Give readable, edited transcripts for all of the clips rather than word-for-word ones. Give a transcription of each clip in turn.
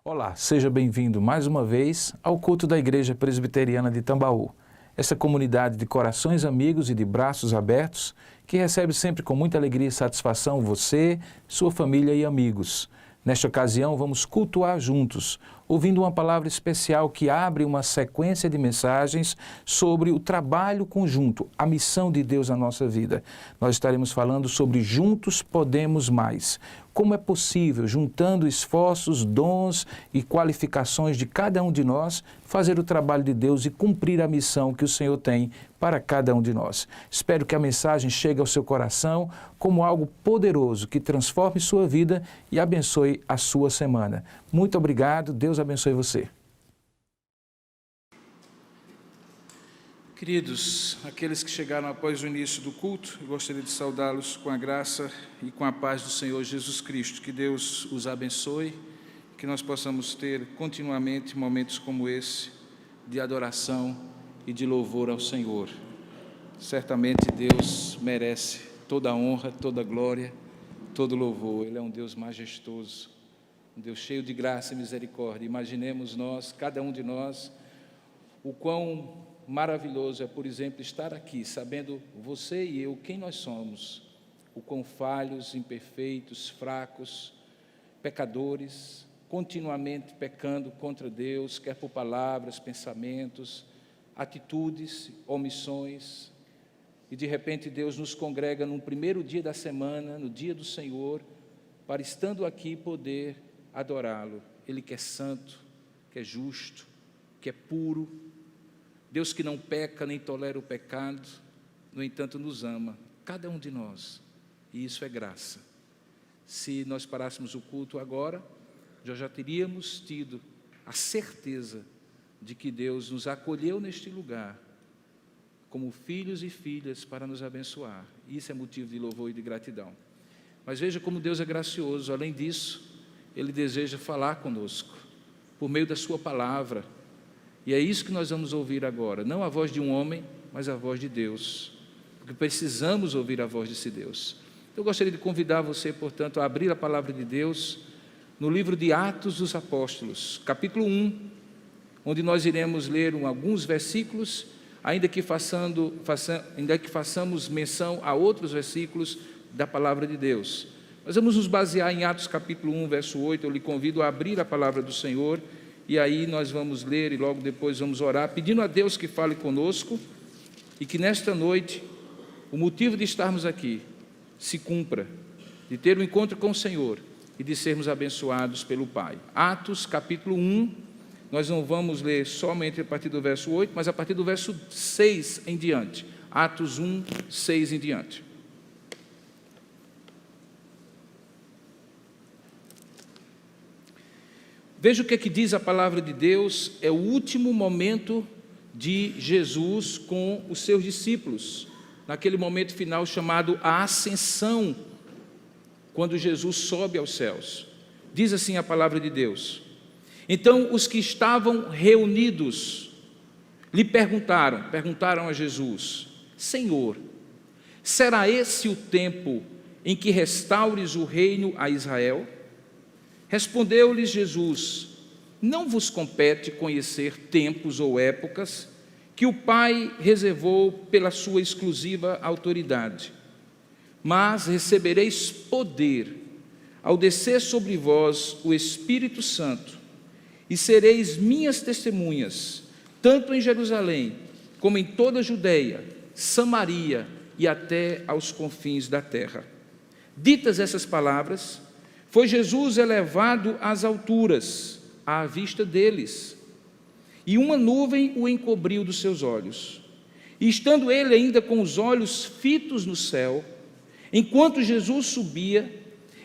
Olá, seja bem-vindo mais uma vez ao culto da Igreja Presbiteriana de Tambaú. Essa comunidade de corações amigos e de braços abertos que recebe sempre com muita alegria e satisfação você, sua família e amigos. Nesta ocasião, vamos cultuar juntos, ouvindo uma palavra especial que abre uma sequência de mensagens sobre o trabalho conjunto, a missão de Deus na nossa vida. Nós estaremos falando sobre Juntos Podemos Mais. Como é possível, juntando esforços, dons e qualificações de cada um de nós, fazer o trabalho de Deus e cumprir a missão que o Senhor tem para cada um de nós. Espero que a mensagem chegue ao seu coração como algo poderoso que transforme sua vida e abençoe a sua semana. Muito obrigado, Deus abençoe você. Queridos, aqueles que chegaram após o início do culto, eu gostaria de saudá-los com a graça e com a paz do Senhor Jesus Cristo. Que Deus os abençoe, que nós possamos ter continuamente momentos como esse de adoração e de louvor ao Senhor. Certamente Deus merece toda a honra, toda a glória, todo o louvor. Ele é um Deus majestoso, um Deus cheio de graça e misericórdia. Imaginemos nós, cada um de nós, o quão maravilhoso é, por exemplo, estar aqui, sabendo você e eu quem nós somos, o quão falhos, imperfeitos, fracos, pecadores, continuamente pecando contra Deus, quer por palavras, pensamentos, atitudes, omissões, e de repente Deus nos congrega num primeiro dia da semana, no dia do Senhor, para estando aqui poder adorá-lo. Ele que é santo, que é justo, que é puro, Deus que não peca nem tolera o pecado, no entanto nos ama, cada um de nós, e isso é graça. Se nós parássemos o culto agora, já teríamos tido a certeza de que Deus nos acolheu neste lugar, como filhos e filhas para nos abençoar. Isso é motivo de louvor e de gratidão. Mas veja como Deus é gracioso, além disso, Ele deseja falar conosco, por meio da sua palavra. E é isso que nós vamos ouvir agora, não a voz de um homem, mas a voz de Deus, porque precisamos ouvir a voz desse Deus. Eu gostaria de convidar você, portanto, a abrir a palavra de Deus no livro de Atos dos Apóstolos, capítulo 1, onde nós iremos ler alguns versículos, ainda que façamos menção a outros versículos da palavra de Deus. Nós vamos nos basear em Atos capítulo 1, verso 8, eu lhe convido a abrir a palavra do Senhor, e aí nós vamos ler e logo depois vamos orar, pedindo a Deus que fale conosco e que nesta noite o motivo de estarmos aqui se cumpra, de ter um encontro com o Senhor e de sermos abençoados pelo Pai. Atos capítulo 1, nós não vamos ler somente a partir do verso 8, mas a partir do verso 6 em diante. Atos 1, 6 em diante. Veja o que diz a palavra de Deus, é o último momento de Jesus com os seus discípulos, naquele momento final chamado a ascensão, quando Jesus sobe aos céus. Diz assim a palavra de Deus: então os que estavam reunidos lhe perguntaram a Jesus: Senhor, será esse o tempo em que restaures o reino a Israel? Respondeu-lhes Jesus: não vos compete conhecer tempos ou épocas que o Pai reservou pela sua exclusiva autoridade, mas recebereis poder ao descer sobre vós o Espírito Santo, e sereis minhas testemunhas, tanto em Jerusalém, como em toda a Judeia, Samaria e até aos confins da terra. Ditas essas palavras, foi Jesus elevado às alturas, à vista deles, e uma nuvem o encobriu dos seus olhos. E estando ele ainda com os olhos fitos no céu, enquanto Jesus subia,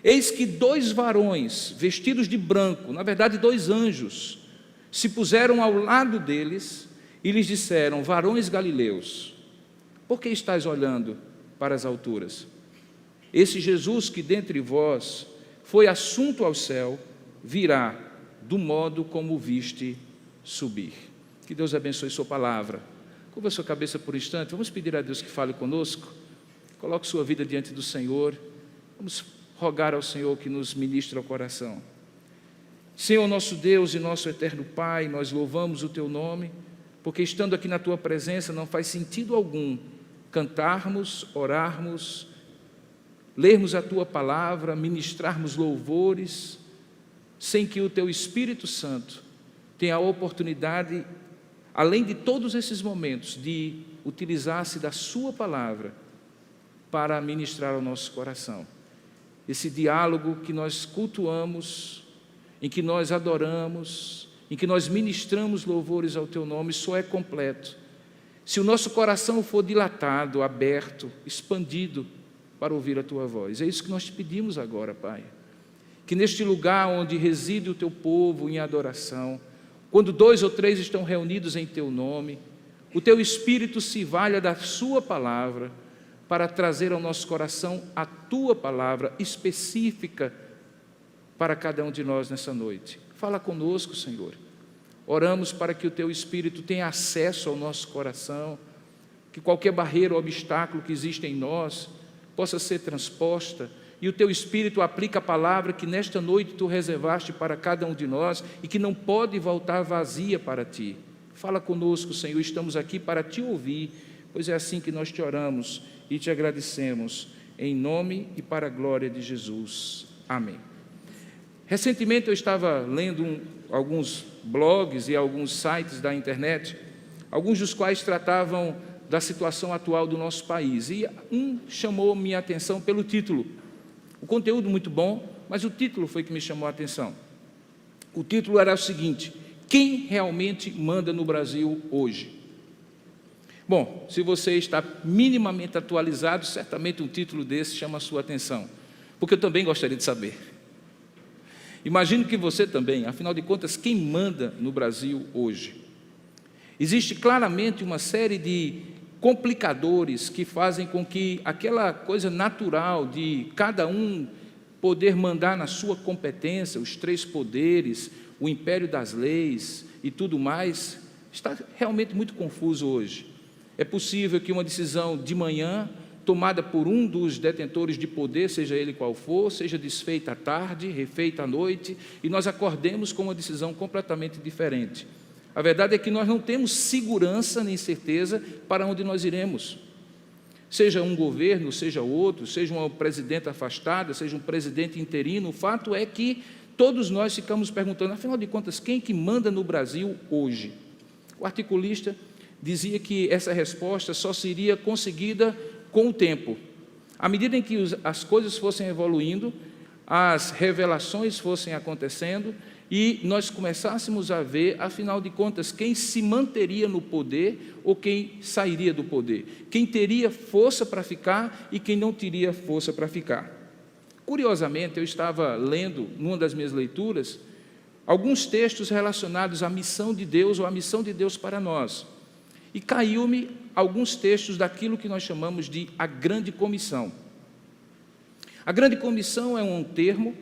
eis que 2 varões, vestidos de branco, na verdade 2 anjos, se puseram ao lado deles e lhes disseram: varões galileus, por que estáis olhando para as alturas? Esse Jesus que dentre vós foi assunto ao céu, virá do modo como o viste subir. Que Deus abençoe sua palavra. Curva sua cabeça por um instante, vamos pedir a Deus que fale conosco. Coloque sua vida diante do Senhor. Vamos rogar ao Senhor que nos ministre ao coração. Senhor nosso Deus e nosso eterno Pai, nós louvamos o Teu nome, porque estando aqui na Tua presença não faz sentido algum cantarmos, orarmos, lermos a Tua palavra, ministrarmos louvores, sem que o Teu Espírito Santo tenha a oportunidade, além de todos esses momentos, de utilizar-se da Sua palavra para ministrar ao nosso coração. Esse diálogo que nós cultuamos, em que nós adoramos, em que nós ministramos louvores ao Teu nome, só é completo se o nosso coração for dilatado, aberto, expandido para ouvir a Tua voz. É isso que nós te pedimos agora, Pai. Que neste lugar onde reside o Teu povo em adoração, quando 2 ou 3 estão reunidos em Teu nome, o Teu Espírito se valha da Sua palavra para trazer ao nosso coração a Tua palavra específica para cada um de nós nessa noite. Fala conosco, Senhor. Oramos para que o Teu Espírito tenha acesso ao nosso coração, que qualquer barreira ou obstáculo que existe em nós possa ser transposta, e o Teu Espírito aplica a palavra que nesta noite Tu reservaste para cada um de nós e que não pode voltar vazia para Ti. Fala conosco, Senhor, estamos aqui para Te ouvir, pois é assim que nós Te oramos e Te agradecemos, em nome e para a glória de Jesus. Amém. Recentemente eu estava lendo alguns blogs e alguns sites da internet, alguns dos quais tratavam da situação atual do nosso país, e um chamou minha atenção pelo título. O conteúdo muito bom, mas o título foi que me chamou a atenção. O título era o seguinte: quem realmente manda no Brasil hoje? Bom, se você está minimamente atualizado, certamente um título desse chama a sua atenção, porque eu também gostaria de saber. Imagino que você também, afinal de contas, quem manda no Brasil hoje? Existe claramente uma série de complicadores que fazem com que aquela coisa natural de cada um poder mandar na sua competência, os 3 poderes, o império das leis e tudo mais, está realmente muito confuso hoje. É possível que uma decisão de manhã, tomada por um dos detentores de poder, seja ele qual for, seja desfeita à tarde, refeita à noite, e nós acordemos com uma decisão completamente diferente. A verdade é que nós não temos segurança nem certeza para onde nós iremos. Seja um governo, seja outro, seja uma presidenta afastada, seja um presidente interino, o fato é que todos nós ficamos perguntando, afinal de contas, quem que manda no Brasil hoje? O articulista dizia que essa resposta só seria conseguida com o tempo. À medida em que as coisas fossem evoluindo, as revelações fossem acontecendo e nós começássemos a ver, afinal de contas, quem se manteria no poder ou quem sairia do poder, quem teria força para ficar e quem não teria força para ficar. Curiosamente, eu estava lendo, numa das minhas leituras, alguns textos relacionados à missão de Deus ou à missão de Deus para nós. E caiu-me alguns textos daquilo que nós chamamos de a Grande Comissão. A Grande Comissão é um termo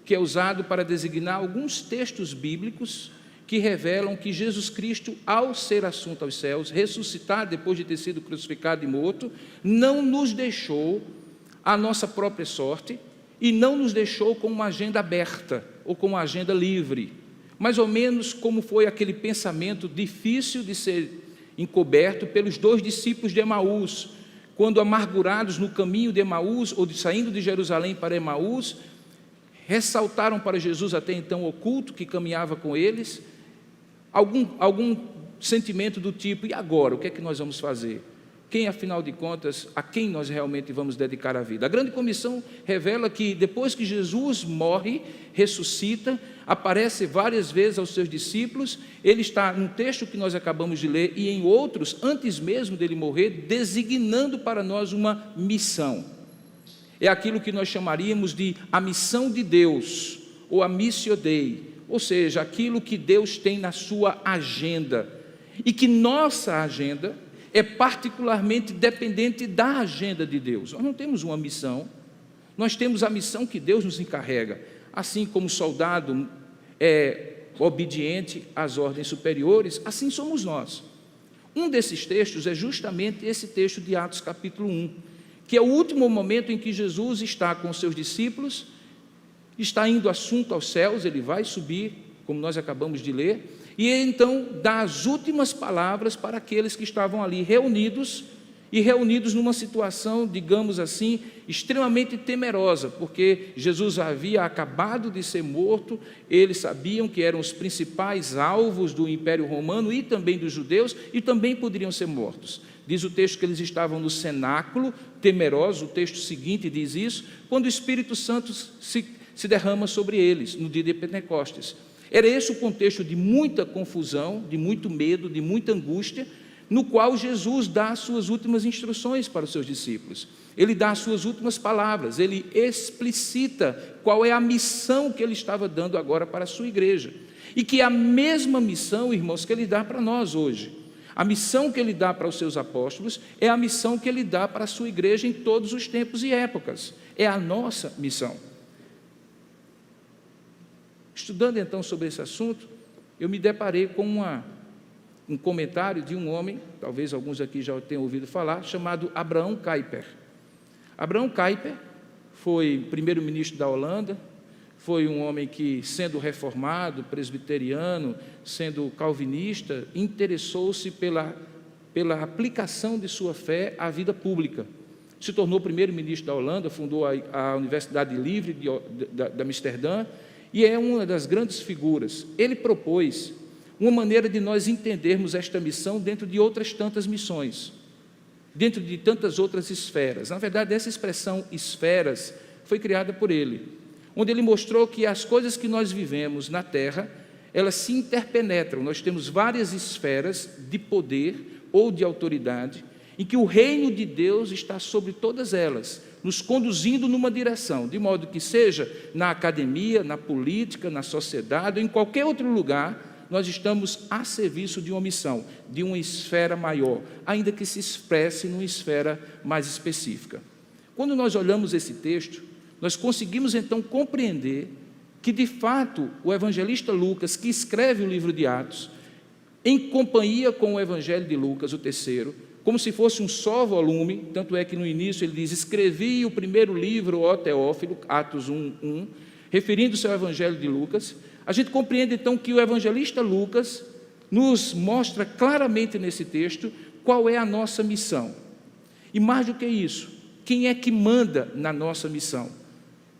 que é usado para designar alguns textos bíblicos que revelam que Jesus Cristo, ao ser assunto aos céus, ressuscitar depois de ter sido crucificado e morto, não nos deixou à nossa própria sorte e não nos deixou com uma agenda aberta ou com uma agenda livre, mais ou menos como foi aquele pensamento difícil de ser encoberto pelos 2 discípulos de Emaús, quando amargurados no caminho de Emaús, ou saindo de Jerusalém para Emaús, ressaltaram para Jesus, até então oculto, que caminhava com eles, algum sentimento do tipo, e agora, o que é que nós vamos fazer? Quem, afinal de contas, a quem nós realmente vamos dedicar a vida? A Grande Comissão revela que depois que Jesus morre, ressuscita, aparece várias vezes aos seus discípulos, ele está num texto que nós acabamos de ler e em outros, antes mesmo dele morrer, designando para nós uma missão. É aquilo que nós chamaríamos de a missão de Deus, ou a Missio Dei, ou seja, aquilo que Deus tem na sua agenda, e que nossa agenda é particularmente dependente da agenda de Deus. Nós não temos uma missão, nós temos a missão que Deus nos encarrega. Assim como o soldado é obediente às ordens superiores, assim somos nós. Um desses textos é justamente esse texto de Atos capítulo 1, que é o último momento em que Jesus está com os seus discípulos, está indo assunto aos céus, ele vai subir como nós acabamos de ler, e ele então dá as últimas palavras para aqueles que estavam ali reunidos numa situação, digamos assim, extremamente temerosa, porque Jesus havia acabado de ser morto, eles sabiam que eram os principais alvos do Império Romano e também dos judeus, e também poderiam ser mortos. Diz o texto que eles estavam no cenáculo, temerosos, o texto seguinte diz isso, quando o Espírito Santo se derrama sobre eles, no dia de Pentecostes. Era esse o contexto de muita confusão, de muito medo, de muita angústia, no qual Jesus dá as suas últimas instruções para os seus discípulos. Ele dá as suas últimas palavras, ele explicita qual é a missão que ele estava dando agora para a sua igreja. E que é a mesma missão, irmãos, que ele dá para nós hoje. A missão que ele dá para os seus apóstolos é a missão que ele dá para a sua igreja em todos os tempos e épocas. É a nossa missão. Estudando então sobre esse assunto, eu me deparei com um comentário de um homem, talvez alguns aqui já tenham ouvido falar, chamado Abraham Kuyper. Abraham Kuyper foi primeiro-ministro da Holanda, foi um homem que, sendo reformado, presbiteriano, sendo calvinista, interessou-se pela aplicação de sua fé à vida pública. Se tornou primeiro-ministro da Holanda, fundou a Universidade Livre de Amsterdã, e é uma das grandes figuras. Ele propôs uma maneira de nós entendermos esta missão dentro de outras tantas missões, dentro de tantas outras esferas. Na verdade, essa expressão esferas foi criada por ele, onde ele mostrou que as coisas que nós vivemos na Terra, elas se interpenetram. Nós temos várias esferas de poder ou de autoridade, em que o reino de Deus está sobre todas elas, nos conduzindo numa direção, de modo que seja na academia, na política, na sociedade, ou em qualquer outro lugar, nós estamos a serviço de uma missão, de uma esfera maior, ainda que se expresse numa esfera mais específica. Quando nós olhamos esse texto, nós conseguimos então compreender que, de fato, o evangelista Lucas, que escreve o livro de Atos, em companhia com o evangelho de Lucas, o terceiro, como se fosse um só volume, tanto é que no início ele diz: escrevi o primeiro livro, ó Teófilo, Atos 1:1, referindo-se ao evangelho de Lucas. A gente compreende então que o evangelista Lucas nos mostra claramente nesse texto qual é a nossa missão. E mais do que isso, quem é que manda na nossa missão?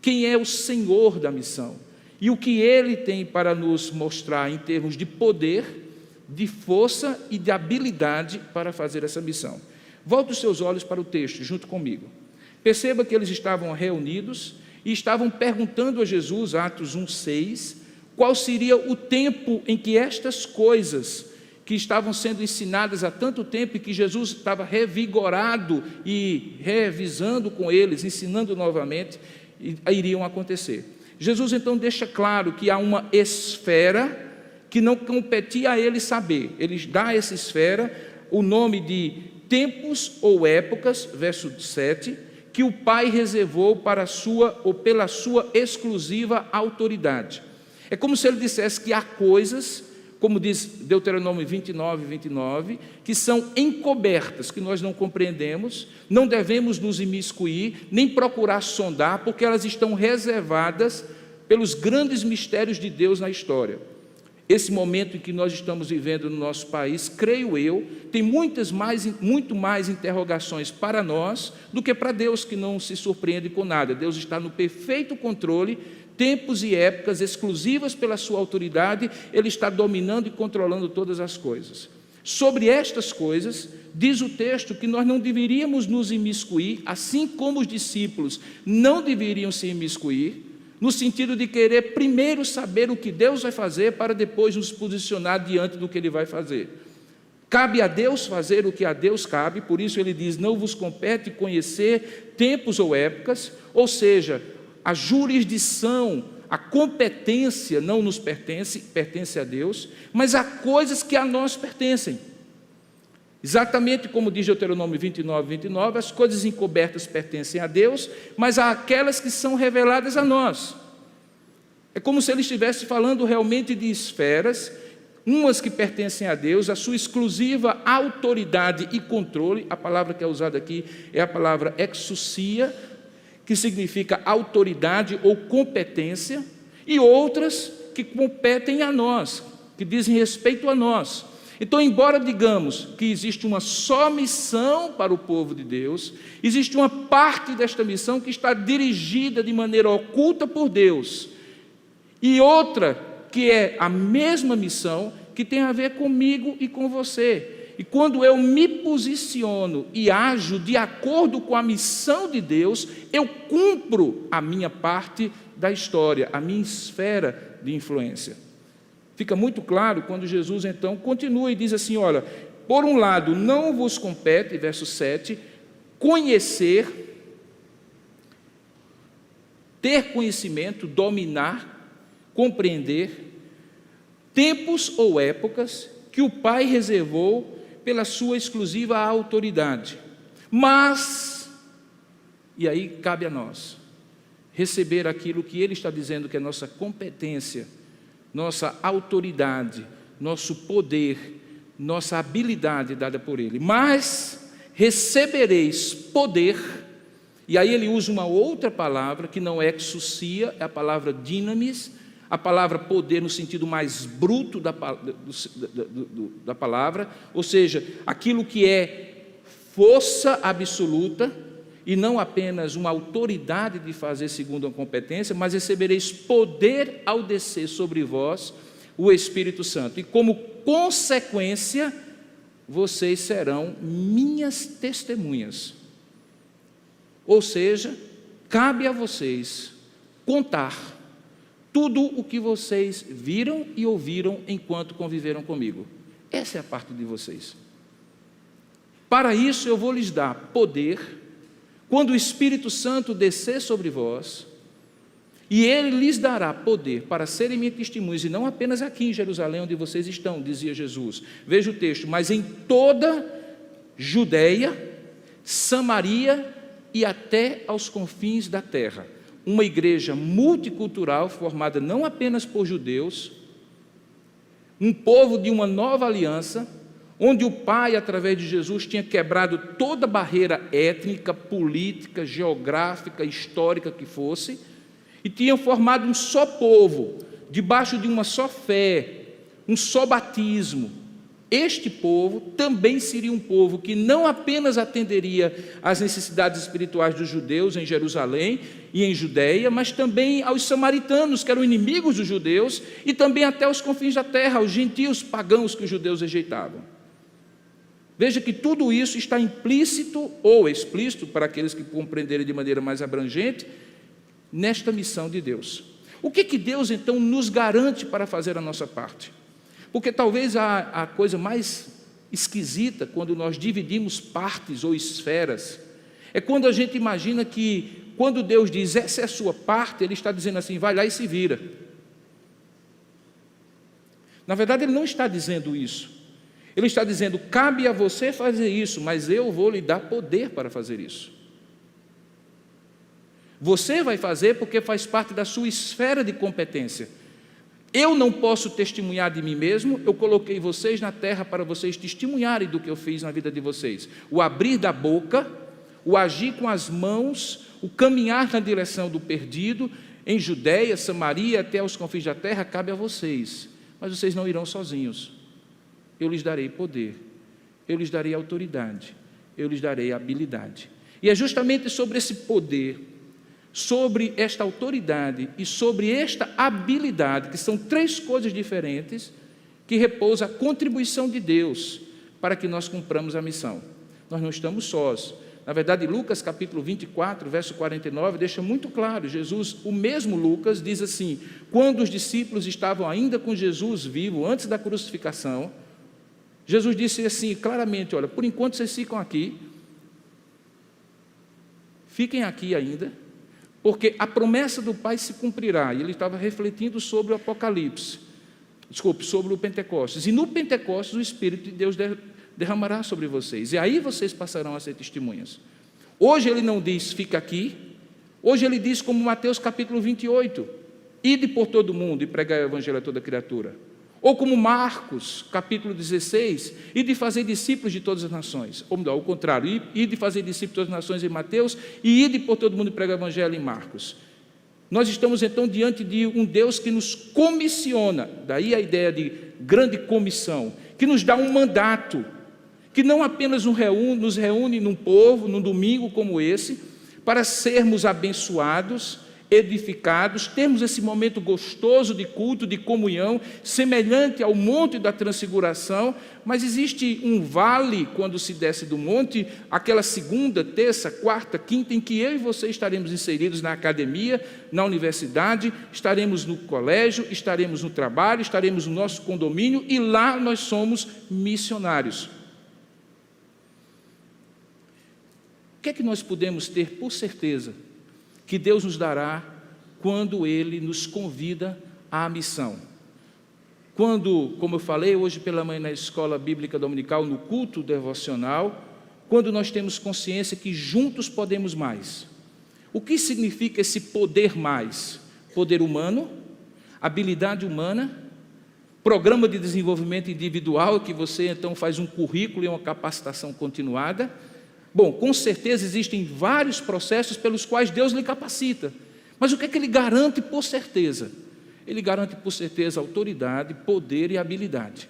Quem é o Senhor da missão? E o que ele tem para nos mostrar em termos de poder, de força e de habilidade para fazer essa missão. Volte os seus olhos para o texto, junto comigo. Perceba que eles estavam reunidos e estavam perguntando a Jesus, Atos 1:6, qual seria o tempo em que estas coisas que estavam sendo ensinadas há tanto tempo e que Jesus estava revigorado e revisando com eles, ensinando novamente, iriam acontecer. Jesus então deixa claro que há uma esfera que não competia a ele saber. Ele dá a essa esfera o nome de tempos ou épocas, verso 7, que o Pai reservou para a sua ou pela sua exclusiva autoridade. É como se ele dissesse que há coisas, como diz Deuteronômio 29, que são encobertas, que nós não compreendemos, não devemos nos imiscuir, nem procurar sondar, porque elas estão reservadas pelos grandes mistérios de Deus na história. Esse momento em que nós estamos vivendo no nosso país, creio eu, tem muito mais interrogações para nós do que para Deus, que não se surpreende com nada. Deus está no perfeito controle, tempos e épocas exclusivas pela sua autoridade, Ele está dominando e controlando todas as coisas. Sobre estas coisas, diz o texto que nós não deveríamos nos imiscuir, assim como os discípulos não deveriam se imiscuir, no sentido de querer primeiro saber o que Deus vai fazer para depois nos posicionar diante do que Ele vai fazer. Cabe a Deus fazer o que a Deus cabe, por isso Ele diz: não vos compete conhecer tempos ou épocas, ou seja, a jurisdição, a competência não nos pertence a Deus, mas há coisas que a nós pertencem. Exatamente como diz Deuteronômio 29, as coisas encobertas pertencem a Deus, mas há aquelas que são reveladas a nós. É como se ele estivesse falando realmente de esferas, umas que pertencem a Deus, a sua exclusiva autoridade e controle. A palavra que é usada aqui é a palavra exousia, que significa autoridade ou competência, e outras que competem a nós, que dizem respeito a nós. Então, embora digamos que existe uma só missão para o povo de Deus, existe uma parte desta missão que está dirigida de maneira oculta por Deus, e outra que é a mesma missão que tem a ver comigo e com você. E quando eu me posiciono e ajo de acordo com a missão de Deus, eu cumpro a minha parte da história, a minha esfera de influência. Fica muito claro quando Jesus então continua e diz assim, olha, por um lado não vos compete, verso 7, conhecer, ter conhecimento, dominar, compreender, tempos ou épocas que o Pai reservou pela sua exclusiva autoridade. Mas, e aí cabe a nós, receber aquilo que Ele está dizendo que é nossa competência, nossa autoridade, nosso poder, nossa habilidade dada por Ele. Mas recebereis poder, e aí ele usa uma outra palavra, que não é exousia, é a palavra dinamis, a palavra poder no sentido mais bruto da palavra, ou seja, aquilo que é força absoluta, e não apenas uma autoridade de fazer segundo a competência, mas recebereis poder ao descer sobre vós o Espírito Santo. E como consequência, vocês serão minhas testemunhas. Ou seja, cabe a vocês contar tudo o que vocês viram e ouviram enquanto conviveram comigo. Essa é a parte de vocês. Para isso eu vou lhes dar poder, quando o Espírito Santo descer sobre vós, e Ele lhes dará poder para serem minhas testemunhas, e não apenas aqui em Jerusalém, onde vocês estão, dizia Jesus. Veja o texto, mas em toda Judeia, Samaria e até aos confins da terra. Uma igreja multicultural, formada não apenas por judeus, um povo de uma nova aliança, onde o Pai, através de Jesus, tinha quebrado toda barreira étnica, política, geográfica, histórica que fosse, e tinham formado um só povo, debaixo de uma só fé, um só batismo. Este povo também seria um povo que não apenas atenderia às necessidades espirituais dos judeus em Jerusalém e em Judeia, mas também aos samaritanos, que eram inimigos dos judeus, e também até os confins da terra, aos gentios pagãos que os judeus rejeitavam. Veja que tudo isso está implícito ou explícito, para aqueles que compreenderem de maneira mais abrangente, nesta missão de Deus. O que Deus então nos garante para fazer a nossa parte? Porque talvez a coisa mais esquisita quando nós dividimos partes ou esferas é quando a gente imagina que quando Deus diz essa é a sua parte, Ele está dizendo assim, vai lá e se vira. Na verdade Ele não está dizendo isso. Ele está dizendo, cabe a você fazer isso, mas eu vou lhe dar poder para fazer isso. Você vai fazer porque faz parte da sua esfera de competência. Eu não posso testemunhar de mim mesmo, eu coloquei vocês na terra para vocês testemunharem do que eu fiz na vida de vocês. O abrir da boca, o agir com as mãos, o caminhar na direção do perdido, em Judeia, Samaria, até os confins da terra, cabe a vocês. Mas vocês não irão sozinhos. Eu lhes darei poder, eu lhes darei autoridade, eu lhes darei habilidade. E é justamente sobre esse poder, sobre esta autoridade e sobre esta habilidade, que são três coisas diferentes, que repousa a contribuição de Deus para que nós cumpramos a missão. Nós não estamos sós. Na verdade, Lucas capítulo 24, verso 49, deixa muito claro, Jesus, o mesmo Lucas, diz assim, quando os discípulos estavam ainda com Jesus vivo, antes da crucificação, Jesus disse assim, claramente, olha, por enquanto vocês ficam aqui, fiquem aqui ainda, porque a promessa do Pai se cumprirá. E ele estava refletindo sobre o Apocalipse, sobre o Pentecostes. E no Pentecostes o Espírito de Deus derramará sobre vocês. E aí vocês passarão a ser testemunhas. Hoje ele não diz, fica aqui. Hoje ele diz como Mateus capítulo 28, ide por todo o mundo e pregai o evangelho a toda criatura. Ou como Marcos, capítulo 16, e de fazer discípulos de todas as nações. Ou melhor, ao contrário, e de fazer discípulos de todas as nações em Mateus, e de por todo mundo e pregar o evangelho em Marcos. Nós estamos então diante de um Deus que nos comissiona, daí a ideia de grande comissão, que nos dá um mandato, que não apenas nos reúne num povo, num domingo como esse, para sermos abençoados, edificados, termos esse momento gostoso de culto, de comunhão, semelhante ao Monte da Transfiguração, mas existe um vale quando se desce do monte, aquela segunda, terça, quarta, quinta, em que eu e você estaremos inseridos na academia, na universidade, estaremos no colégio, estaremos no trabalho, estaremos no nosso condomínio, e lá nós somos missionários. O que é que nós podemos ter por certeza que Deus nos dará quando Ele nos convida à missão? Quando, como eu falei hoje pela manhã na escola bíblica dominical, no culto devocional, quando nós temos consciência que juntos podemos mais. O que significa esse poder mais? Poder humano, habilidade humana, programa de desenvolvimento individual, que você então faz um currículo e uma capacitação continuada. Bom, com certeza existem vários processos pelos quais Deus lhe capacita. Mas o que é que Ele garante por certeza? Ele garante por certeza autoridade, poder e habilidade.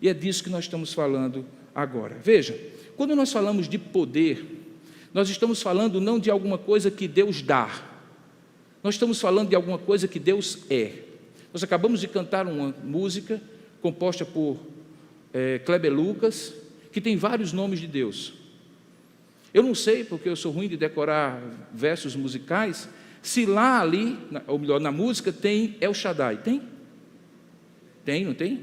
E é disso que nós estamos falando agora. Veja, quando nós falamos de poder, nós estamos falando não de alguma coisa que Deus dá. Nós estamos falando de alguma coisa que Deus é. Nós acabamos de cantar uma música composta por Kleber Lucas, que tem vários nomes de Deus. Eu não sei, porque eu sou ruim de decorar versos musicais, se lá ali, ou melhor, na música tem El Shaddai. Tem? Tem, não tem?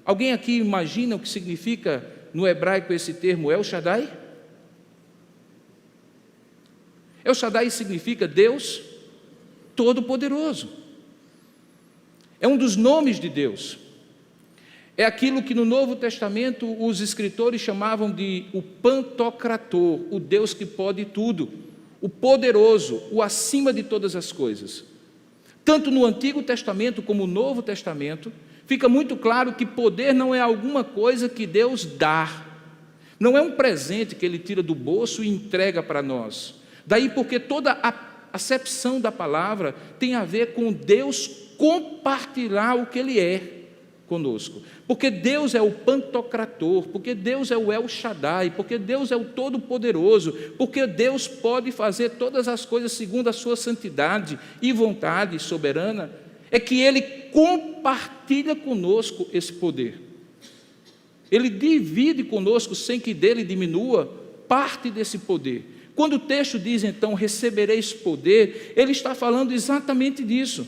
Alguém aqui imagina o que significa no hebraico esse termo El Shaddai? El Shaddai significa Deus Todo-Poderoso. É um dos nomes de Deus. É aquilo que no Novo Testamento os escritores chamavam de o Pantocrator, o Deus que pode tudo, o poderoso, o acima de todas as coisas. Tanto no Antigo Testamento como no Novo Testamento, fica muito claro que poder não é alguma coisa que Deus dá, não é um presente que Ele tira do bolso e entrega para nós. Daí porque toda a acepção da palavra tem a ver com Deus compartilhar o que Ele é conosco, porque Deus é o Pantocrator, porque Deus é o El Shaddai, porque Deus é o Todo-Poderoso, porque Deus pode fazer todas as coisas segundo a sua santidade e vontade soberana, é que Ele compartilha conosco esse poder. Ele divide conosco, sem que dele diminua, parte desse poder. Quando o texto diz então, recebereis poder, ele está falando exatamente disso.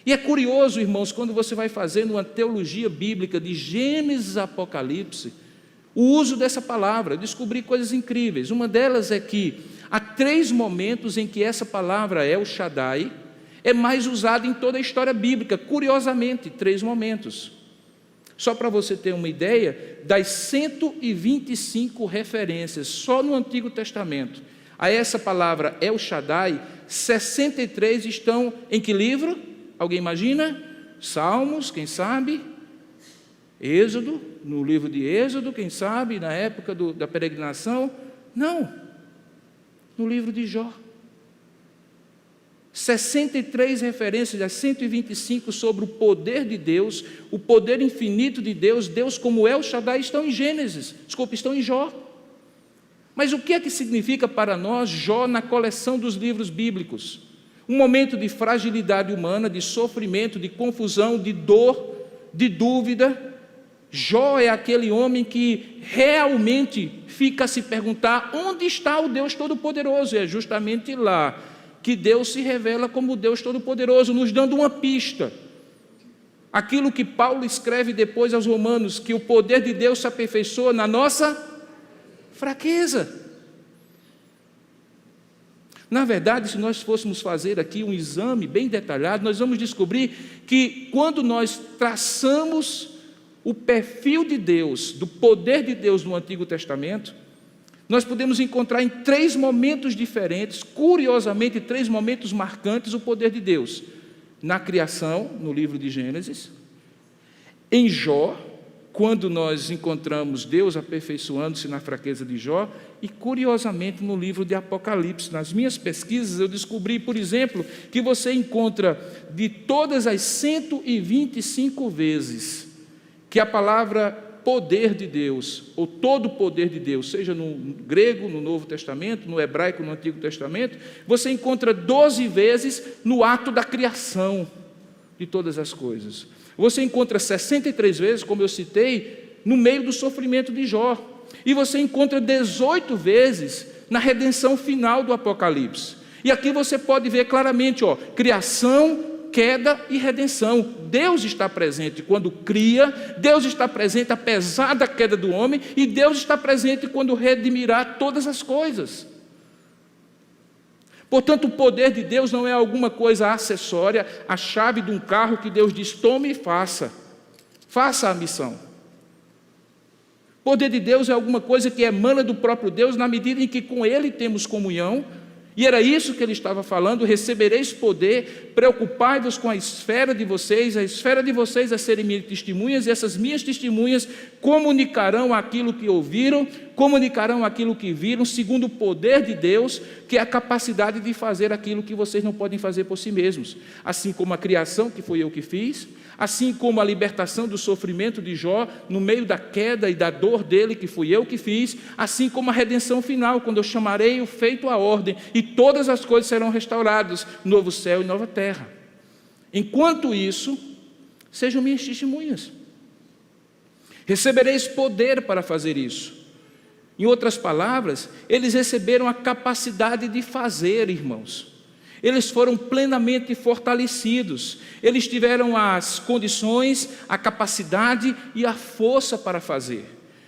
E é curioso, irmãos, quando você vai fazendo uma teologia bíblica de Gênesis a Apocalipse, o uso dessa palavra. Eu descobri coisas incríveis. Uma delas é que há 3 momentos em que essa palavra El Shaddai é mais usada em toda a história bíblica. Curiosamente, 3 momentos. Só para você ter uma ideia, das 125 referências só no Antigo Testamento a essa palavra El Shaddai, 63 estão em que livro? Alguém imagina? Salmos, quem sabe? Êxodo, no livro de Êxodo, quem sabe? Na época da peregrinação? Não, no livro de Jó. 63 referências das 125 sobre o poder de Deus, o poder infinito de Deus, Deus como El Shaddai, estão em Gênesis, estão em Jó. Mas o que é que significa para nós Jó na coleção dos livros bíblicos? Um momento de fragilidade humana, de sofrimento, de confusão, de dor, de dúvida. Jó é aquele homem que realmente fica a se perguntar onde está o Deus Todo-Poderoso. E é justamente lá que Deus se revela como o Deus Todo-Poderoso, nos dando uma pista. Aquilo que Paulo escreve depois aos Romanos, que o poder de Deus se aperfeiçoa na nossa fraqueza. Na verdade, se nós fôssemos fazer aqui um exame bem detalhado, nós vamos descobrir que quando nós traçamos o perfil de Deus, do poder de Deus no Antigo Testamento, nós podemos encontrar em 3 momentos diferentes, curiosamente 3 momentos marcantes, o poder de Deus. Na criação, no livro de Gênesis, em Jó quando nós encontramos Deus aperfeiçoando-se na fraqueza de Jó, e curiosamente no livro de Apocalipse. Nas minhas pesquisas eu descobri, por exemplo, que você encontra de todas as 125 vezes que a palavra poder de Deus, ou todo o poder de Deus, seja no grego, no Novo Testamento, no hebraico, no Antigo Testamento, você encontra 12 vezes no ato da criação de todas as coisas. Você encontra 63 vezes, como eu citei, no meio do sofrimento de Jó. E você encontra 18 vezes na redenção final do Apocalipse. E aqui você pode ver claramente, criação, queda e redenção. Deus está presente quando cria, Deus está presente apesar da queda do homem, e Deus está presente quando redimirá todas as coisas. Portanto, o poder de Deus não é alguma coisa acessória, a chave de um carro que Deus diz, tome e faça a missão. O poder de Deus é alguma coisa que emana do próprio Deus, na medida em que com Ele temos comunhão, e era isso que ele estava falando: recebereis poder, preocupai-vos com a esfera de vocês a serem minhas testemunhas, e essas minhas testemunhas comunicarão aquilo que ouviram, comunicarão aquilo que viram, segundo o poder de Deus, que é a capacidade de fazer aquilo que vocês não podem fazer por si mesmos, assim como a criação, que foi eu que fiz, assim como a libertação do sofrimento de Jó, no meio da queda e da dor dele, que fui eu que fiz, assim como a redenção final, quando eu chamarei o feito à ordem, e todas as coisas serão restauradas, novo céu e nova terra. Enquanto isso, sejam minhas testemunhas. Recebereis poder para fazer isso. Em outras palavras, eles receberam a capacidade de fazer, irmãos. Eles foram plenamente fortalecidos, eles tiveram as condições, a capacidade e a força para fazer.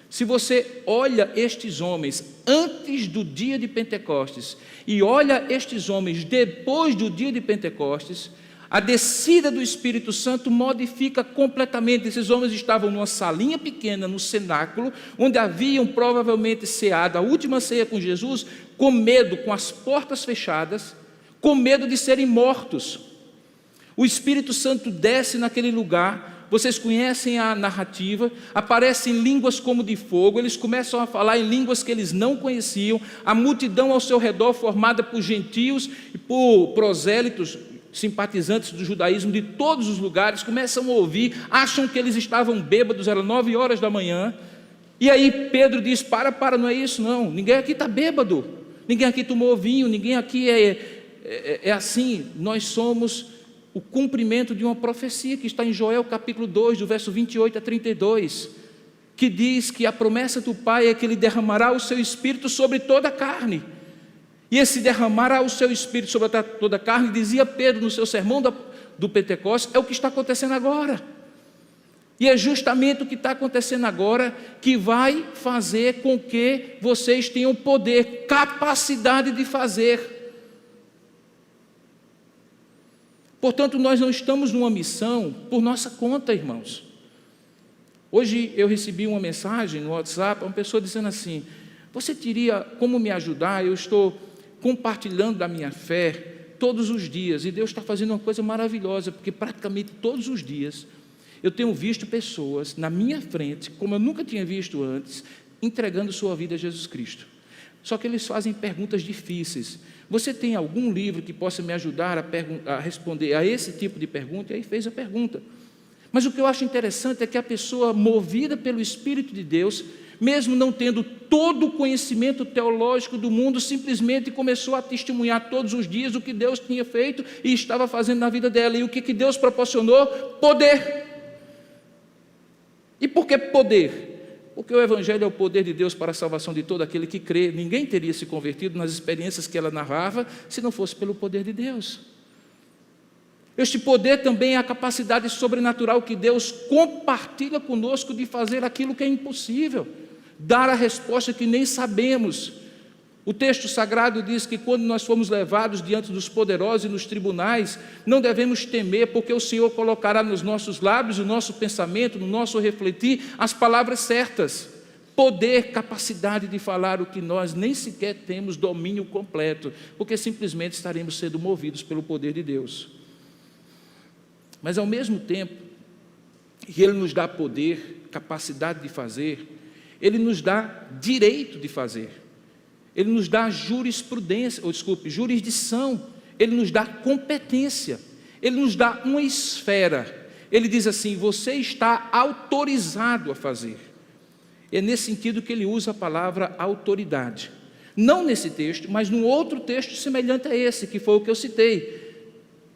Se você olha estes homens antes do dia de Pentecostes e olha estes homens depois do dia de Pentecostes, a descida do Espírito Santo modifica completamente. Esses homens estavam numa salinha pequena, no cenáculo, onde haviam provavelmente ceado a última ceia com Jesus, com medo, com as portas fechadas, com medo de serem mortos. O Espírito Santo desce naquele lugar, vocês conhecem a narrativa, aparecem línguas como de fogo, eles começam a falar em línguas que eles não conheciam, a multidão ao seu redor, formada por gentios e por prosélitos, simpatizantes do judaísmo de todos os lugares, começam a ouvir, acham que eles estavam bêbados, eram 9 horas da manhã, e aí Pedro diz, para, não é isso não, ninguém aqui está bêbado, ninguém aqui tomou vinho, ninguém aqui é assim, nós somos o cumprimento de uma profecia que está em Joel capítulo 2, do verso 28 a 32, que diz que a promessa do Pai é que Ele derramará o seu Espírito sobre toda a carne, e esse derramará o seu Espírito sobre toda a carne, dizia Pedro no seu sermão do Pentecostes, é o que está acontecendo agora, e é justamente o que está acontecendo agora que vai fazer com que vocês tenham poder, capacidade de fazer. Portanto, nós não estamos numa missão por nossa conta, irmãos. Hoje eu recebi uma mensagem no WhatsApp, uma pessoa dizendo assim, você teria como me ajudar? Eu estou compartilhando da minha fé todos os dias, e Deus está fazendo uma coisa maravilhosa, porque praticamente todos os dias eu tenho visto pessoas na minha frente, como eu nunca tinha visto antes, entregando sua vida a Jesus Cristo. Só que eles fazem perguntas difíceis. Você tem algum livro que possa me ajudar a responder a esse tipo de pergunta? E aí fez a pergunta. Mas o que eu acho interessante é que a pessoa, movida pelo Espírito de Deus, mesmo não tendo todo o conhecimento teológico do mundo, simplesmente começou a testemunhar todos os dias o que Deus tinha feito e estava fazendo na vida dela. E o que Deus proporcionou? Poder. E por que poder? Porque o Evangelho é o poder de Deus para a salvação de todo aquele que crê. Ninguém teria se convertido nas experiências que ela narrava se não fosse pelo poder de Deus. Este poder também é a capacidade sobrenatural que Deus compartilha conosco de fazer aquilo que é impossível, dar a resposta que nem sabemos. O texto sagrado diz que quando nós formos levados diante dos poderosos e nos tribunais, não devemos temer, porque o Senhor colocará nos nossos lábios, no nosso pensamento, no nosso refletir, as palavras certas. Poder, capacidade de falar o que nós nem sequer temos domínio completo, porque simplesmente estaremos sendo movidos pelo poder de Deus. Mas ao mesmo tempo que Ele nos dá poder, capacidade de fazer, Ele nos dá direito de fazer. Ele nos dá jurisdição, Ele nos dá competência, Ele nos dá uma esfera. Ele diz assim: você está autorizado a fazer. É nesse sentido que ele usa a palavra autoridade. Não nesse texto, mas num outro texto semelhante a esse, que foi o que eu citei,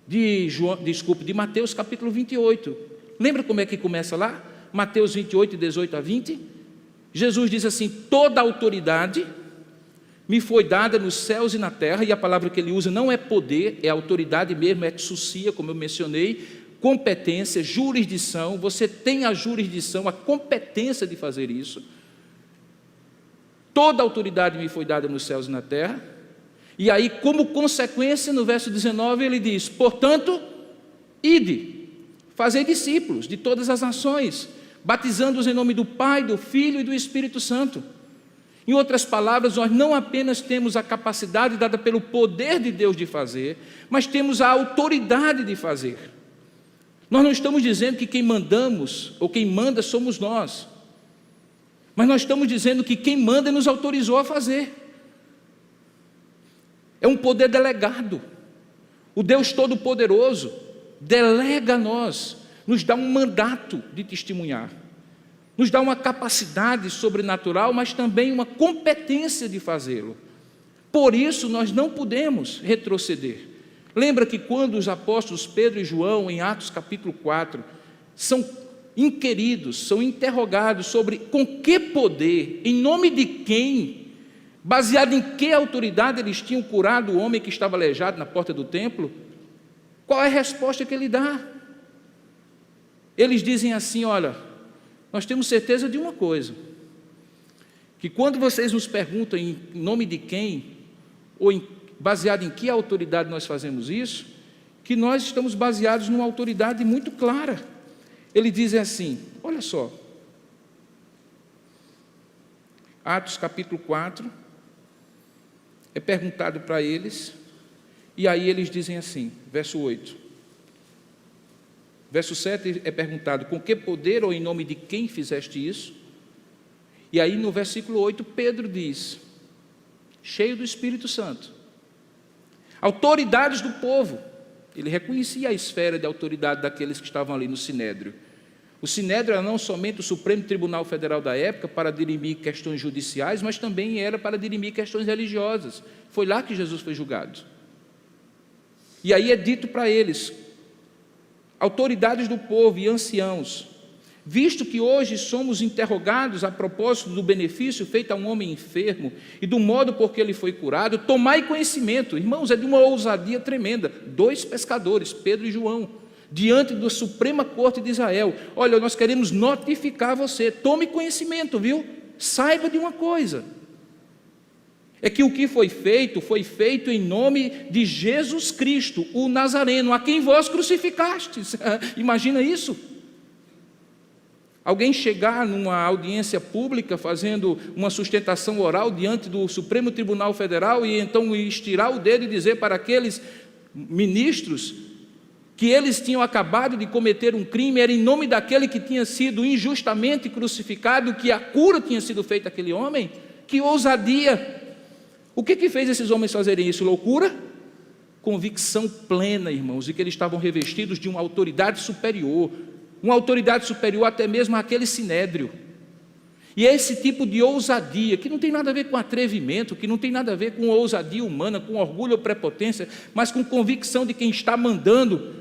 de Mateus capítulo 28. Lembra como é que começa lá? Mateus 28, 18 a 20. Jesus diz assim: toda autoridade me foi dada nos céus e na terra, e a palavra que ele usa não é poder, é autoridade mesmo, é exousia, como eu mencionei, competência, jurisdição. Você tem a jurisdição, a competência de fazer isso. Toda autoridade me foi dada nos céus e na terra. E aí, como consequência, no verso 19, ele diz: portanto, ide, fazei discípulos de todas as nações, batizando-os em nome do Pai, do Filho e do Espírito Santo. Em outras palavras, nós não apenas temos a capacidade dada pelo poder de Deus de fazer, mas temos a autoridade de fazer. Nós não estamos dizendo que quem mandamos ou quem manda somos nós, mas nós estamos dizendo que quem manda nos autorizou a fazer. É um poder delegado. O Deus Todo-Poderoso delega a nós, nos dá um mandato de testemunhar, nos dá uma capacidade sobrenatural, mas também uma competência de fazê-lo. Por isso nós não podemos retroceder. Lembra que quando os apóstolos Pedro e João, em Atos capítulo 4, são inquiridos, são interrogados sobre com que poder, em nome de quem, baseado em que autoridade eles tinham curado o homem que estava aleijado na porta do templo, qual é a resposta que ele dá? Eles dizem assim: olha, nós temos certeza de uma coisa, que quando vocês nos perguntam em nome de quem, ou baseado em que autoridade nós fazemos isso, que nós estamos baseados numa autoridade muito clara. Eles dizem assim, olha só, Atos capítulo 4, é perguntado para eles, e aí eles dizem assim, verso 8, verso 7 é perguntado: com que poder ou em nome de quem fizeste isso? E aí no versículo 8 Pedro diz, cheio do Espírito Santo, autoridades do povo. Ele reconhecia a esfera de autoridade daqueles que estavam ali no Sinédrio. O Sinédrio era não somente o Supremo Tribunal Federal da época para dirimir questões judiciais, mas também era para dirimir questões religiosas. Foi lá que Jesus foi julgado. E aí é dito para eles, autoridades do povo e anciãos, visto que hoje somos interrogados a propósito do benefício feito a um homem enfermo e do modo por que ele foi curado, tomai conhecimento. Irmãos, é de uma ousadia tremenda. 2 pescadores, Pedro e João, diante da Suprema Corte de Israel: olha, nós queremos notificar você, tome conhecimento, viu? Saiba de uma coisa, é que o que foi feito em nome de Jesus Cristo, o Nazareno, a quem vós crucificastes. Imagina isso? Alguém chegar numa audiência pública fazendo uma sustentação oral diante do Supremo Tribunal Federal e então estirar o dedo e dizer para aqueles ministros que eles tinham acabado de cometer um crime, era em nome daquele que tinha sido injustamente crucificado, que a cura tinha sido feita àquele homem? Que ousadia! O que fez esses homens fazerem isso? Loucura? Convicção plena, irmãos, de que eles estavam revestidos de uma autoridade superior até mesmo àquele Sinédrio. E é esse tipo de ousadia, que não tem nada a ver com atrevimento, que não tem nada a ver com ousadia humana, com orgulho ou prepotência, mas com convicção de quem está mandando,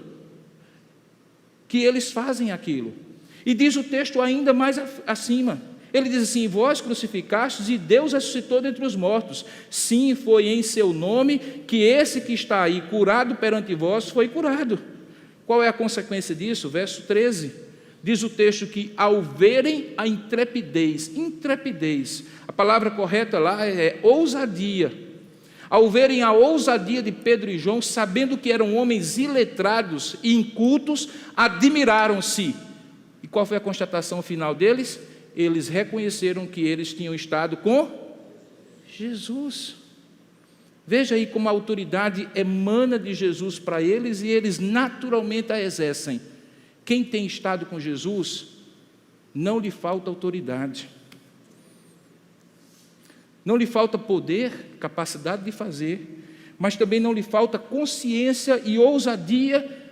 que eles fazem aquilo. E diz o texto ainda mais acima, ele diz assim: vós crucificastes e Deus ressuscitou dentre os mortos. Sim, foi em seu nome que esse que está aí curado perante vós foi curado. Qual é a consequência disso? Verso 13, diz o texto que ao verem a intrepidez, a palavra correta lá é ousadia, ao verem a ousadia de Pedro e João, sabendo que eram homens iletrados e incultos, admiraram-se. E qual foi a constatação final deles? Eles reconheceram que eles tinham estado com Jesus. Veja aí como a autoridade emana de Jesus para eles e eles naturalmente a exercem. Quem tem estado com Jesus não lhe falta autoridade. Não lhe falta poder, capacidade de fazer, mas também não lhe falta consciência e ousadia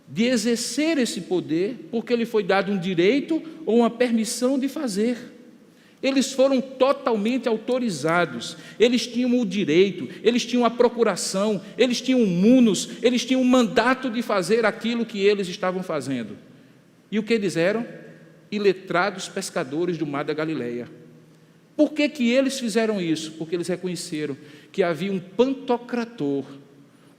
de exercer esse poder, porque lhe foi dado um direito ou uma permissão de fazer. Eles foram totalmente autorizados, eles tinham o direito, eles tinham a procuração, eles tinham o munus, eles tinham o mandato de fazer aquilo que eles estavam fazendo. E o que eles eram? Iletrados pescadores do mar da Galileia. Por que que eles fizeram isso? Porque eles reconheceram que havia um pantocrator,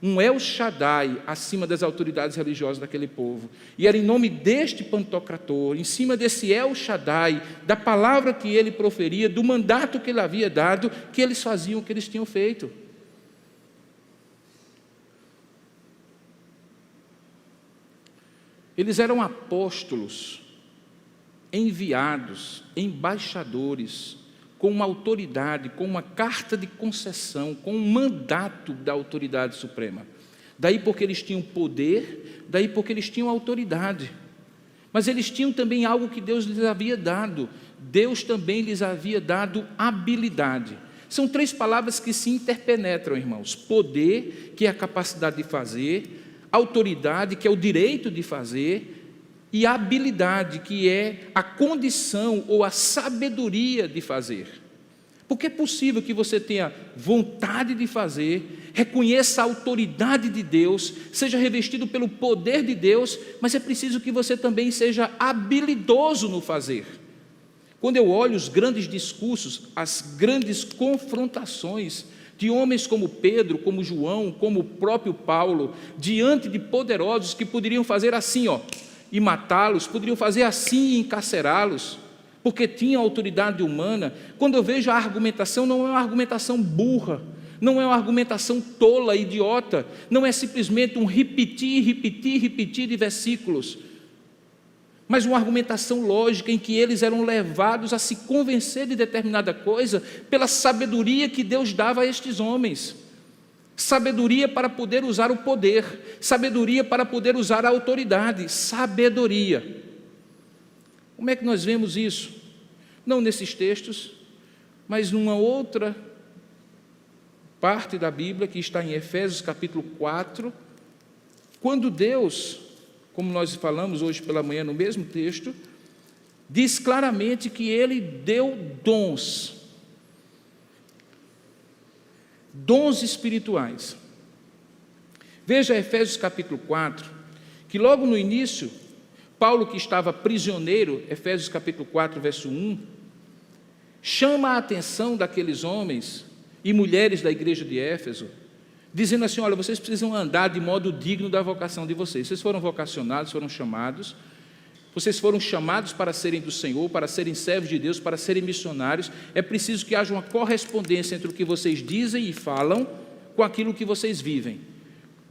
um El Shaddai acima das autoridades religiosas daquele povo. E era em nome deste pantocrator, em cima desse El Shaddai, da palavra que ele proferia, do mandato que ele havia dado, que eles faziam o que eles tinham feito. Eles eram apóstolos, enviados, embaixadores, com uma autoridade, com uma carta de concessão, com um mandato da autoridade suprema. Daí porque eles tinham poder, daí porque eles tinham autoridade. Mas eles tinham também algo que Deus lhes havia dado. Deus também lhes havia dado habilidade. São 3 palavras que se interpenetram, irmãos. Poder, que é a capacidade de fazer, autoridade, que é o direito de fazer, e a habilidade, que é a condição ou a sabedoria de fazer. Porque é possível que você tenha vontade de fazer, reconheça a autoridade de Deus, seja revestido pelo poder de Deus, mas é preciso que você também seja habilidoso no fazer. Quando eu olho os grandes discursos, as grandes confrontações de homens como Pedro, como João, como o próprio Paulo, diante de poderosos que poderiam fazer assim, e matá-los, poderiam fazer assim e encarcerá-los, porque tinham autoridade humana. Quando eu vejo a argumentação, não é uma argumentação burra, não é uma argumentação tola, idiota, não é simplesmente um repetir de versículos, mas uma argumentação lógica em que eles eram levados a se convencer de determinada coisa pela sabedoria que Deus dava a estes homens. Sabedoria para poder usar o poder, sabedoria para poder usar a autoridade, sabedoria. Como é que nós vemos isso? Não nesses textos, mas numa outra parte da Bíblia, que está em Efésios capítulo 4, quando Deus, como nós falamos hoje pela manhã no mesmo texto, diz claramente que Ele deu dons espirituais. Veja Efésios capítulo 4, que logo no início, Paulo, que estava prisioneiro, Efésios capítulo 4, verso 1, chama a atenção daqueles homens e mulheres da igreja de Éfeso, dizendo assim: olha, vocês precisam andar de modo digno da vocação de vocês. Vocês foram vocacionados, foram chamados, vocês foram chamados para serem do Senhor, para serem servos de Deus, para serem missionários. É preciso que haja uma correspondência entre o que vocês dizem e falam com aquilo que vocês vivem,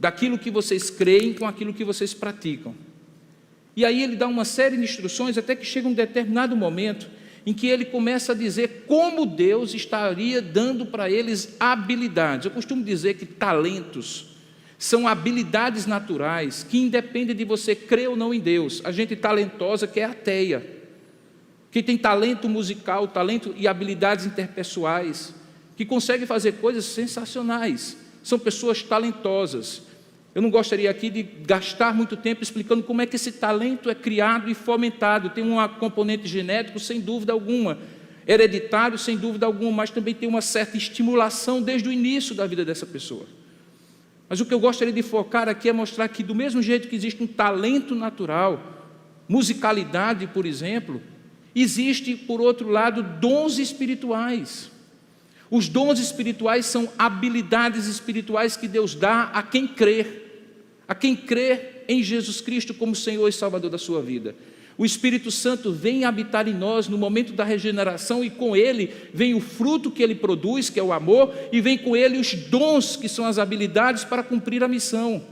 daquilo que vocês creem com aquilo que vocês praticam. E aí ele dá uma série de instruções, até que chega um determinado momento em que ele começa a dizer como Deus estaria dando para eles habilidades. Eu costumo dizer que talentos são habilidades naturais que independem de você crer ou não em Deus. A gente talentosa que é ateia, que tem talento musical, talento e habilidades interpessoais, que consegue fazer coisas sensacionais, são pessoas talentosas. Eu não gostaria aqui de gastar muito tempo explicando como é que esse talento é criado e fomentado. Tem um componente genético, sem dúvida alguma, hereditário, sem dúvida alguma, mas também tem uma certa estimulação desde o início da vida dessa pessoa. Mas o que eu gostaria de focar aqui é mostrar que, do mesmo jeito que existe um talento natural, musicalidade, por exemplo, existe, por outro lado, dons espirituais. Os dons espirituais são habilidades espirituais que Deus dá a quem crê em Jesus Cristo como Senhor e Salvador da sua vida. O Espírito Santo vem habitar em nós no momento da regeneração, e com ele vem o fruto que ele produz, que é o amor, e vem com ele os dons, que são as habilidades para cumprir a missão.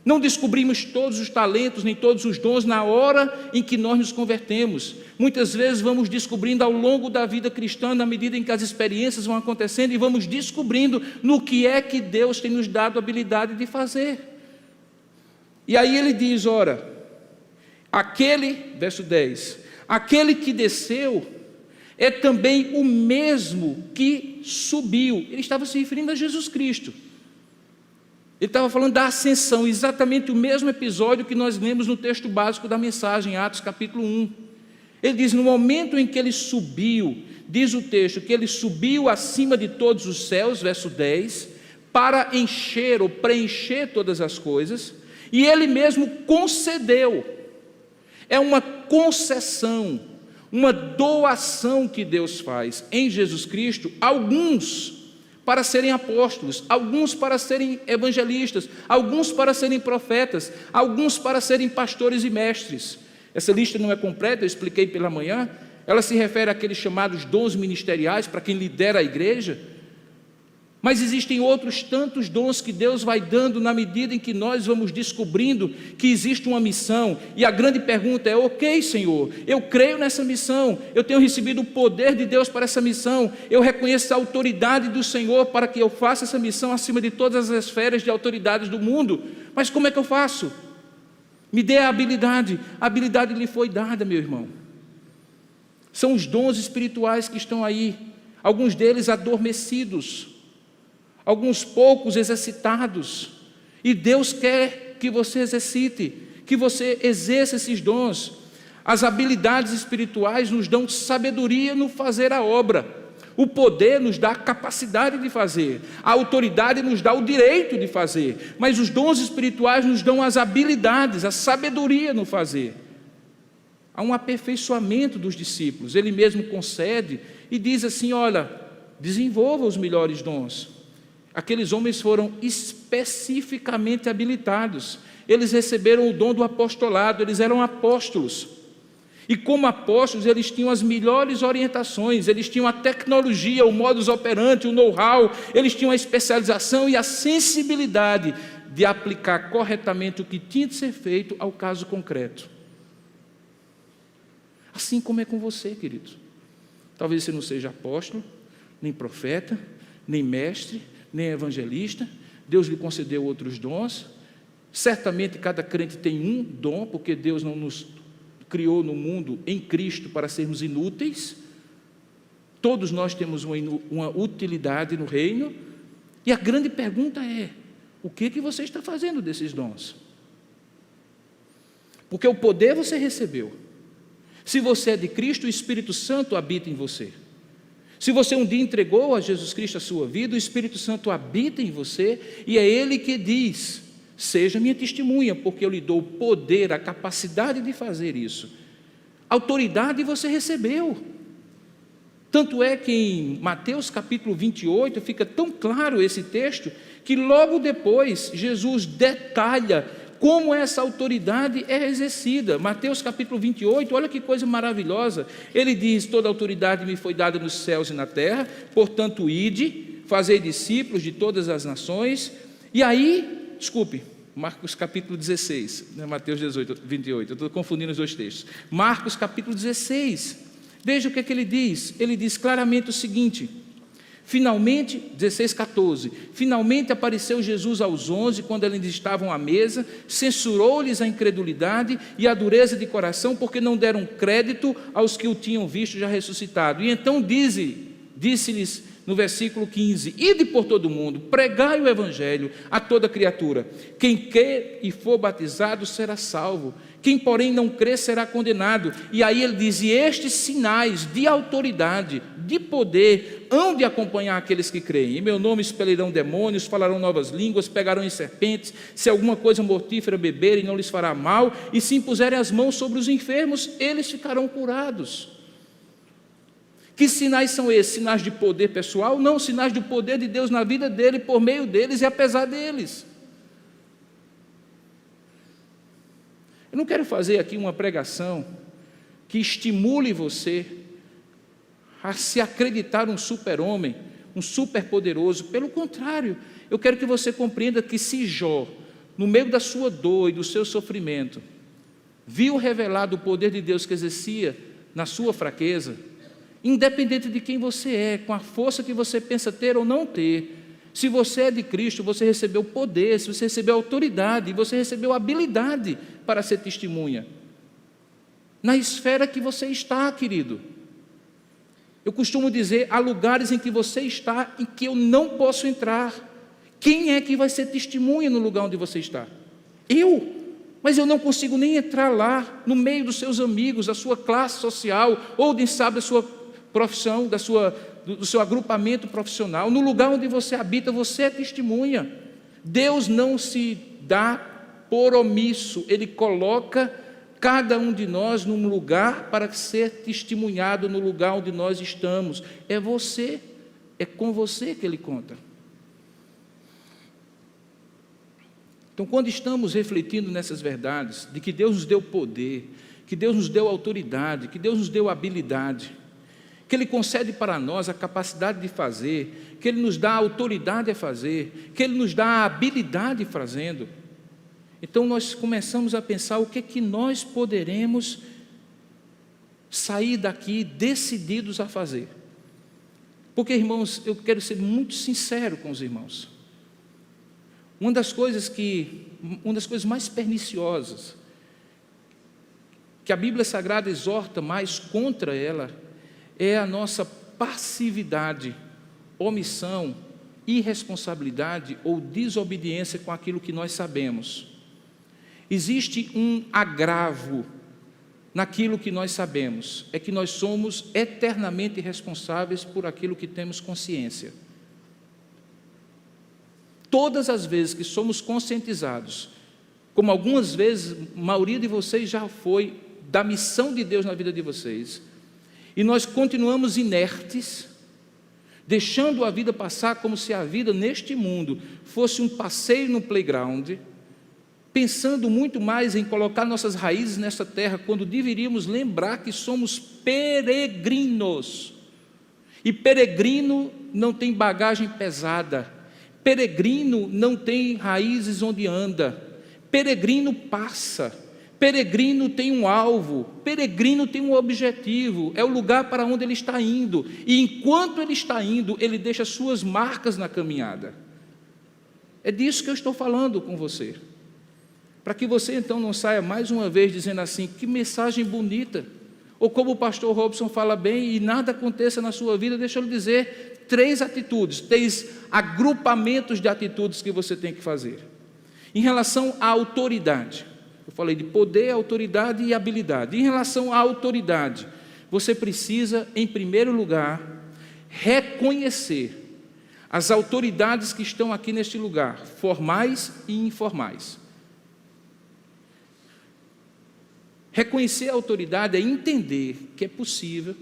Não descobrimos todos os talentos, nem todos os dons na hora em que nós nos convertemos. Muitas vezes vamos descobrindo ao longo da vida cristã, na medida em que as experiências vão acontecendo, e vamos descobrindo no que é que Deus tem nos dado a habilidade de fazer. E aí ele diz, ora, verso 10, Aquele que desceu é também o mesmo que subiu. Ele estava se referindo a Jesus Cristo. Ele estava falando da ascensão, exatamente o mesmo episódio que nós lemos no texto básico da mensagem, Atos capítulo 1. Ele diz, no momento em que ele subiu, diz o texto, que ele subiu acima de todos os céus, verso 10, para encher ou preencher todas as coisas, e ele mesmo concedeu. É uma concessão, uma doação que Deus faz em Jesus Cristo, alguns para serem apóstolos, alguns para serem evangelistas, alguns para serem profetas, alguns para serem pastores e mestres. Essa lista não é completa, eu expliquei pela manhã, ela se refere àqueles chamados dons ministeriais, para quem lidera a igreja, mas existem outros tantos dons que Deus vai dando na medida em que nós vamos descobrindo que existe uma missão, e a grande pergunta é, ok, Senhor, eu creio nessa missão, eu tenho recebido o poder de Deus para essa missão, eu reconheço a autoridade do Senhor para que eu faça essa missão acima de todas as esferas de autoridades do mundo, mas como é que eu faço? Me dê a habilidade lhe foi dada, meu irmão. São os dons espirituais que estão aí, alguns deles adormecidos, alguns poucos exercitados, e Deus quer que você exercite, que você exerça esses dons. As habilidades espirituais nos dão sabedoria no fazer a obra, o poder nos dá a capacidade de fazer, a autoridade nos dá o direito de fazer, mas os dons espirituais nos dão as habilidades, a sabedoria no fazer. Há um aperfeiçoamento dos discípulos, ele mesmo concede e diz assim, olha, desenvolva os melhores dons. Aqueles homens foram especificamente habilitados, eles receberam o dom do apostolado, eles eram apóstolos, e como apóstolos eles tinham as melhores orientações, eles tinham a tecnologia, o modus operandi, o know-how, eles tinham a especialização e a sensibilidade de aplicar corretamente o que tinha de ser feito ao caso concreto. Assim como é com você, querido. Talvez você não seja apóstolo, nem profeta, nem mestre, nem evangelista, Deus lhe concedeu outros dons, certamente cada crente tem um dom, porque Deus não nos criou no mundo em Cristo para sermos inúteis, todos nós temos uma utilidade no reino, e a grande pergunta é, o que você está fazendo desses dons? Porque o poder você recebeu, se você é de Cristo, o Espírito Santo habita em você. Se você um dia entregou a Jesus Cristo a sua vida, o Espírito Santo habita em você, e é Ele que diz, seja minha testemunha, porque eu lhe dou o poder, a capacidade de fazer isso. Autoridade você recebeu. Tanto é que em Mateus capítulo 28, fica tão claro esse texto, que logo depois Jesus detalha como essa autoridade é exercida. Mateus capítulo 28, olha que coisa maravilhosa, ele diz, toda autoridade me foi dada nos céus e na terra, portanto ide, fazei discípulos de todas as nações, e aí, Marcos capítulo 16, não é Mateus 28, eu estou confundindo os dois textos, Marcos capítulo 16, veja o que ele diz claramente o seguinte, finalmente, 16:14, finalmente apareceu Jesus aos 11, quando eles estavam à mesa, censurou-lhes a incredulidade e a dureza de coração, porque não deram crédito aos que o tinham visto já ressuscitado. E então disse-lhes no versículo 15, ide por todo o mundo, pregai o evangelho a toda criatura, quem crer e for batizado será salvo, quem porém não crer será condenado. E aí ele diz, e estes sinais de autoridade, de poder, hão de acompanhar aqueles que creem, em meu nome expelirão demônios, falarão novas línguas, pegarão em serpentes, se alguma coisa mortífera beberem não lhes fará mal, e se impuserem as mãos sobre os enfermos, eles ficarão curados. Que sinais são esses? Sinais de poder pessoal? Não, sinais do poder de Deus na vida dele, por meio deles e apesar deles. Eu não quero fazer aqui uma pregação que estimule você a se acreditar um super-homem, um super-poderoso. Pelo contrário, eu quero que você compreenda que se Jó, no meio da sua dor e do seu sofrimento, viu revelado o poder de Deus que exercia na sua fraqueza, independente de quem você é, com a força que você pensa ter ou não ter, se você é de Cristo, você recebeu poder, se você recebeu autoridade, você recebeu habilidade para ser testemunha. na esfera que você está, querido. Eu costumo dizer, há lugares em que você está em que eu não posso entrar. Quem é que vai ser testemunha no lugar onde você está? Eu. Mas eu não consigo nem entrar lá, no meio dos seus amigos, da sua classe social, ou, quem sabe, da sua profissão, do seu agrupamento profissional. No lugar onde você habita, você é testemunha. Deus não se dá por omisso, Ele coloca cada um de nós num lugar para ser testemunhado no lugar onde nós estamos. É você, é com você que Ele conta. Então, quando estamos refletindo nessas verdades, de que Deus nos deu poder, que Deus nos deu autoridade, que Deus nos deu habilidade, que Ele concede para nós a capacidade de fazer, que Ele nos dá a autoridade a fazer, que Ele nos dá a habilidade fazendo, então nós começamos a pensar o que é que nós poderemos sair daqui decididos a fazer. Porque, irmãos, eu quero ser muito sincero com os irmãos. Uma das coisas mais perniciosas que a Bíblia Sagrada exorta mais contra ela é a nossa passividade, omissão, irresponsabilidade ou desobediência com aquilo que nós sabemos. Existe um agravo naquilo que nós sabemos, é que nós somos eternamente responsáveis por aquilo que temos consciência. Todas as vezes que somos conscientizados, como algumas vezes, a maioria de vocês já foi, da missão de Deus na vida de vocês, e nós continuamos inertes, deixando a vida passar como se a vida neste mundo fosse um passeio no playground, pensando muito mais em colocar nossas raízes nessa terra, quando deveríamos lembrar que somos peregrinos, e peregrino não tem bagagem pesada, peregrino não tem raízes onde anda, peregrino passa, peregrino tem um alvo, peregrino tem um objetivo, é o lugar para onde ele está indo, e enquanto ele está indo, ele deixa suas marcas na caminhada. É disso que eu estou falando com você, para que você então não saia mais uma vez dizendo assim, que mensagem bonita, ou como o pastor Robson fala bem, e nada aconteça na sua vida. Deixa eu lhe dizer, 3 atitudes, 3 agrupamentos de atitudes que você tem que fazer. Em relação à autoridade, eu falei de poder, autoridade e habilidade. Em relação à autoridade, você precisa, em primeiro lugar, reconhecer as autoridades que estão aqui neste lugar, formais e informais. Reconhecer a autoridade é entender que é possível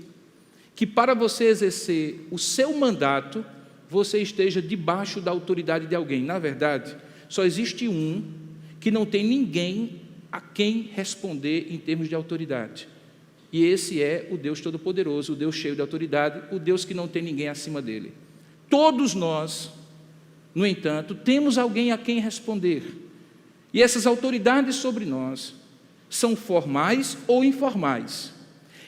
que para você exercer o seu mandato, você esteja debaixo da autoridade de alguém. Na verdade, só existe um que não tem ninguém a quem responder em termos de autoridade. E esse é o Deus Todo-Poderoso, o Deus cheio de autoridade, o Deus que não tem ninguém acima dele. Todos nós, no entanto, temos alguém a quem responder. E essas autoridades sobre nós são formais ou informais.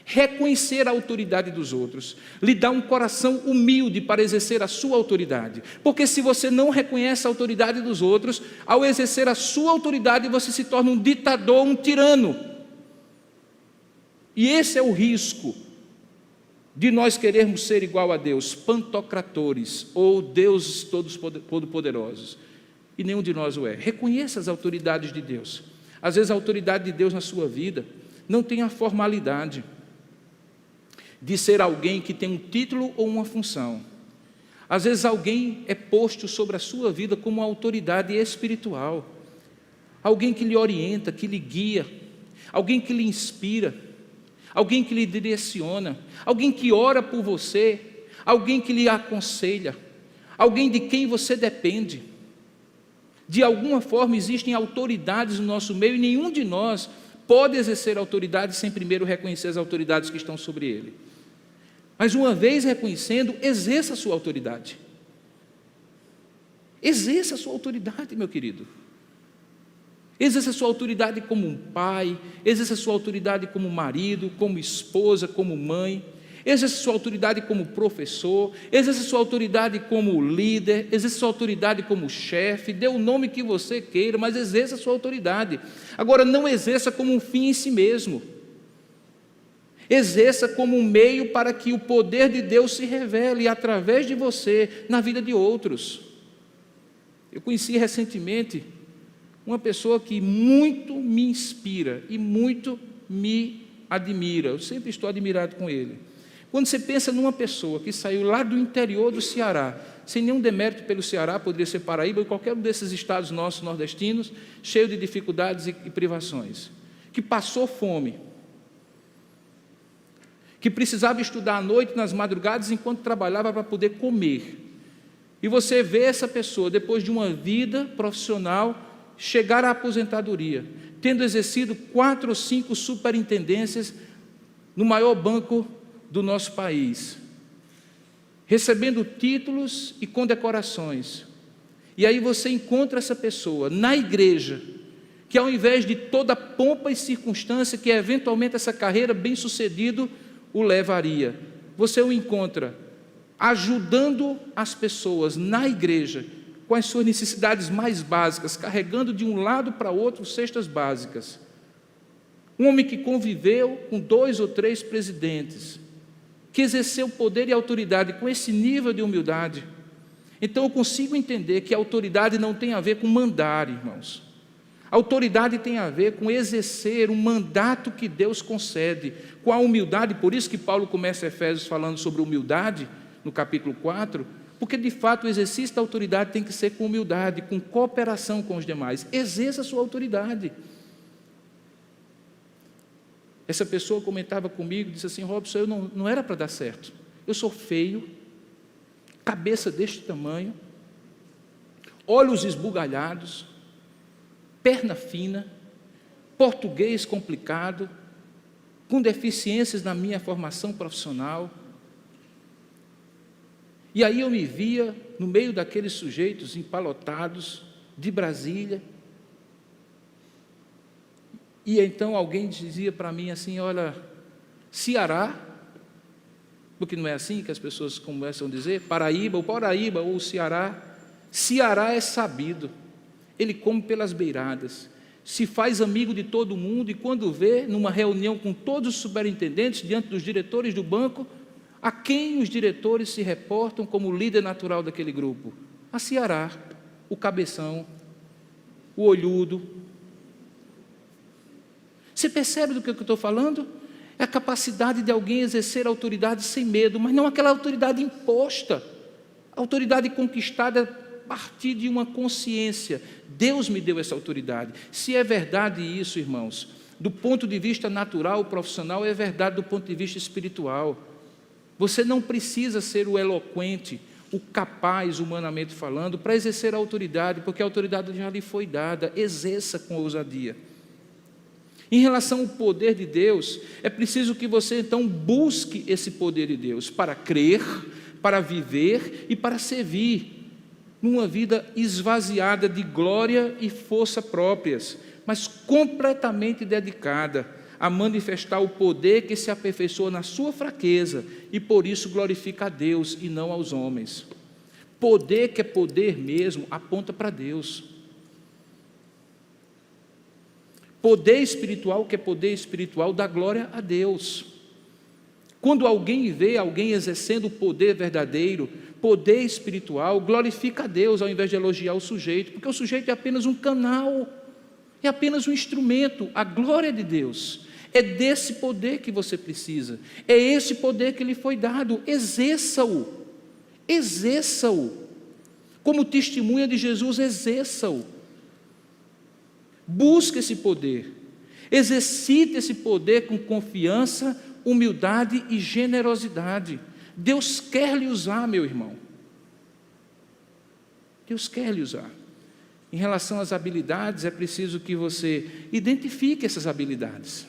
Reconhecer a autoridade dos outros lhe dá um coração humilde para exercer a sua autoridade, porque se você não reconhece a autoridade dos outros, ao exercer a sua autoridade você se torna um ditador, um tirano, e esse é o risco de nós querermos ser igual a Deus, pantocratores ou deuses todos poderosos, e nenhum de nós o é. Reconheça as autoridades de Deus. Às vezes a autoridade de Deus na sua vida não tem a formalidade de ser alguém que tem um título ou uma função. Às vezes alguém é posto sobre a sua vida como uma autoridade espiritual, alguém que lhe orienta, que lhe guia, alguém que lhe inspira, alguém que lhe direciona, alguém que ora por você, alguém que lhe aconselha, alguém de quem você depende. De alguma forma existem autoridades no nosso meio e nenhum de nós pode exercer autoridade sem primeiro reconhecer as autoridades que estão sobre ele. Mas uma vez reconhecendo, exerça a sua autoridade. Exerça a sua autoridade, meu querido. Exerça a sua autoridade como um pai, exerça a sua autoridade como marido, como esposa, como mãe. Exerça a sua autoridade como professor, exerça a sua autoridade como líder, exerça a sua autoridade como chefe, dê o nome que você queira, mas exerça a sua autoridade. Agora, não exerça como um fim em si mesmo. Exerça como um meio para que o poder de Deus se revele através de você na vida de outros. Eu conheci recentemente uma pessoa que muito me inspira e muito me admira. Eu sempre estou admirado com ele. Quando você pensa numa pessoa que saiu lá do interior do Ceará, sem nenhum demérito pelo Ceará, poderia ser Paraíba ou qualquer um desses estados nossos nordestinos, cheio de dificuldades e privações, que passou fome, que precisava estudar à noite, nas madrugadas, enquanto trabalhava para poder comer. E você vê essa pessoa, depois de uma vida profissional, chegar à aposentadoria, tendo exercido 4 ou 5 superintendências no maior banco do nosso país, recebendo títulos e condecorações. E aí você encontra essa pessoa na igreja, que ao invés de toda pompa e circunstância que eventualmente essa carreira bem-sucedido o levaria, você o encontra ajudando as pessoas na igreja com as suas necessidades mais básicas, carregando de um lado para outro cestas básicas. Um homem que conviveu com 2 ou 3 presidentes, que exerceu poder e autoridade com esse nível de humildade. Então eu consigo entender que a autoridade não tem a ver com mandar, irmãos. A autoridade tem a ver com exercer um mandato que Deus concede, com a humildade. Por isso que Paulo começa Efésios falando sobre humildade, no capítulo 4, porque de fato o exercício da autoridade tem que ser com humildade, com cooperação com os demais. Exerça a sua autoridade. Essa pessoa comentava comigo, disse assim: Robson, eu não era para dar certo. Eu sou feio, cabeça deste tamanho, olhos esbugalhados, perna fina, português complicado, com deficiências na minha formação profissional. E aí eu me via no meio daqueles sujeitos empalotados de Brasília. E então alguém dizia para mim assim: olha, Ceará, porque não é assim que as pessoas começam a dizer, Paraíba ou o Ceará. Ceará é sabido, ele come pelas beiradas, se faz amigo de todo mundo, e quando vê, numa reunião com todos os superintendentes, diante dos diretores do banco, a quem os diretores se reportam como líder natural daquele grupo? A Ceará, o cabeção, o olhudo. Você percebe do que eu estou falando? É a capacidade de alguém exercer autoridade sem medo, mas não aquela autoridade imposta, autoridade conquistada a partir de uma consciência. Deus me deu essa autoridade. Se é verdade isso, irmãos, do ponto de vista natural, profissional, é verdade do ponto de vista espiritual. Você não precisa ser o eloquente, o capaz, humanamente falando, para exercer a autoridade, porque a autoridade já lhe foi dada. Exerça com ousadia. Em relação ao poder de Deus, é preciso que você então busque esse poder de Deus para crer, para viver e para servir, numa vida esvaziada de glória e força próprias, mas completamente dedicada a manifestar o poder que se aperfeiçoa na sua fraqueza e por isso glorifica a Deus e não aos homens. Poder que é poder mesmo, aponta para Deus. Poder espiritual que é poder espiritual, dá glória a Deus. Quando alguém vê alguém exercendo o poder verdadeiro, poder espiritual, glorifica a Deus ao invés de elogiar o sujeito, porque o sujeito é apenas um canal, é apenas um instrumento. A glória de Deus é desse poder que você precisa, é esse poder que lhe foi dado. Exerça-o, exerça-o, como testemunha de Jesus, exerça-o, busque esse poder, exercite esse poder com confiança, humildade e generosidade. Deus quer lhe usar, meu irmão, Deus quer lhe usar. Em relação às habilidades, é preciso que você identifique essas habilidades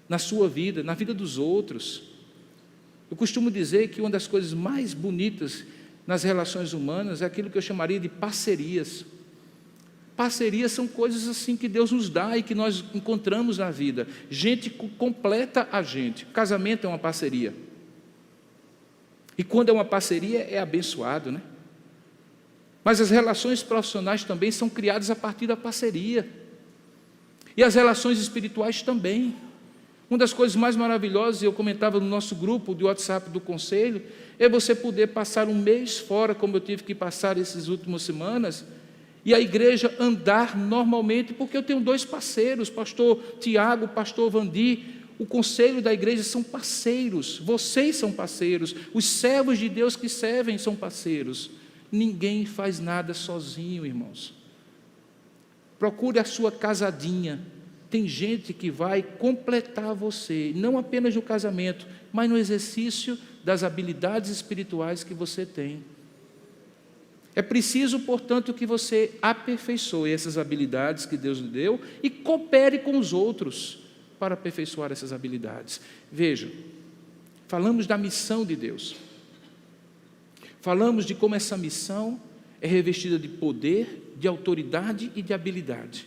na sua vida, na vida dos outros. Eu costumo dizer que uma das coisas mais bonitas nas relações humanas é aquilo que eu chamaria de parcerias. Parcerias são coisas assim que Deus nos dá e que nós encontramos na vida. Gente completa a gente. O casamento é uma parceria. E quando é uma parceria, é abençoado, né? Mas as relações profissionais também são criadas a partir da parceria. E as relações espirituais também. Uma das coisas mais maravilhosas, eu comentava no nosso grupo de WhatsApp do Conselho, é você poder passar um mês fora, como eu tive que passar essas últimas semanas, e a igreja andar normalmente, porque eu tenho 2 parceiros, pastor Tiago, pastor Vandi. O conselho da igreja são parceiros, vocês são parceiros, os servos de Deus que servem são parceiros. Ninguém faz nada sozinho, irmãos. Procure a sua casadinha. Tem gente que vai completar você, não apenas no casamento, mas no exercício das habilidades espirituais que você tem. É preciso, portanto, que você aperfeiçoe essas habilidades que Deus lhe deu e coopere com os outros para aperfeiçoar essas habilidades. Veja, falamos da missão de Deus. Falamos de como essa missão é revestida de poder, de autoridade e de habilidade.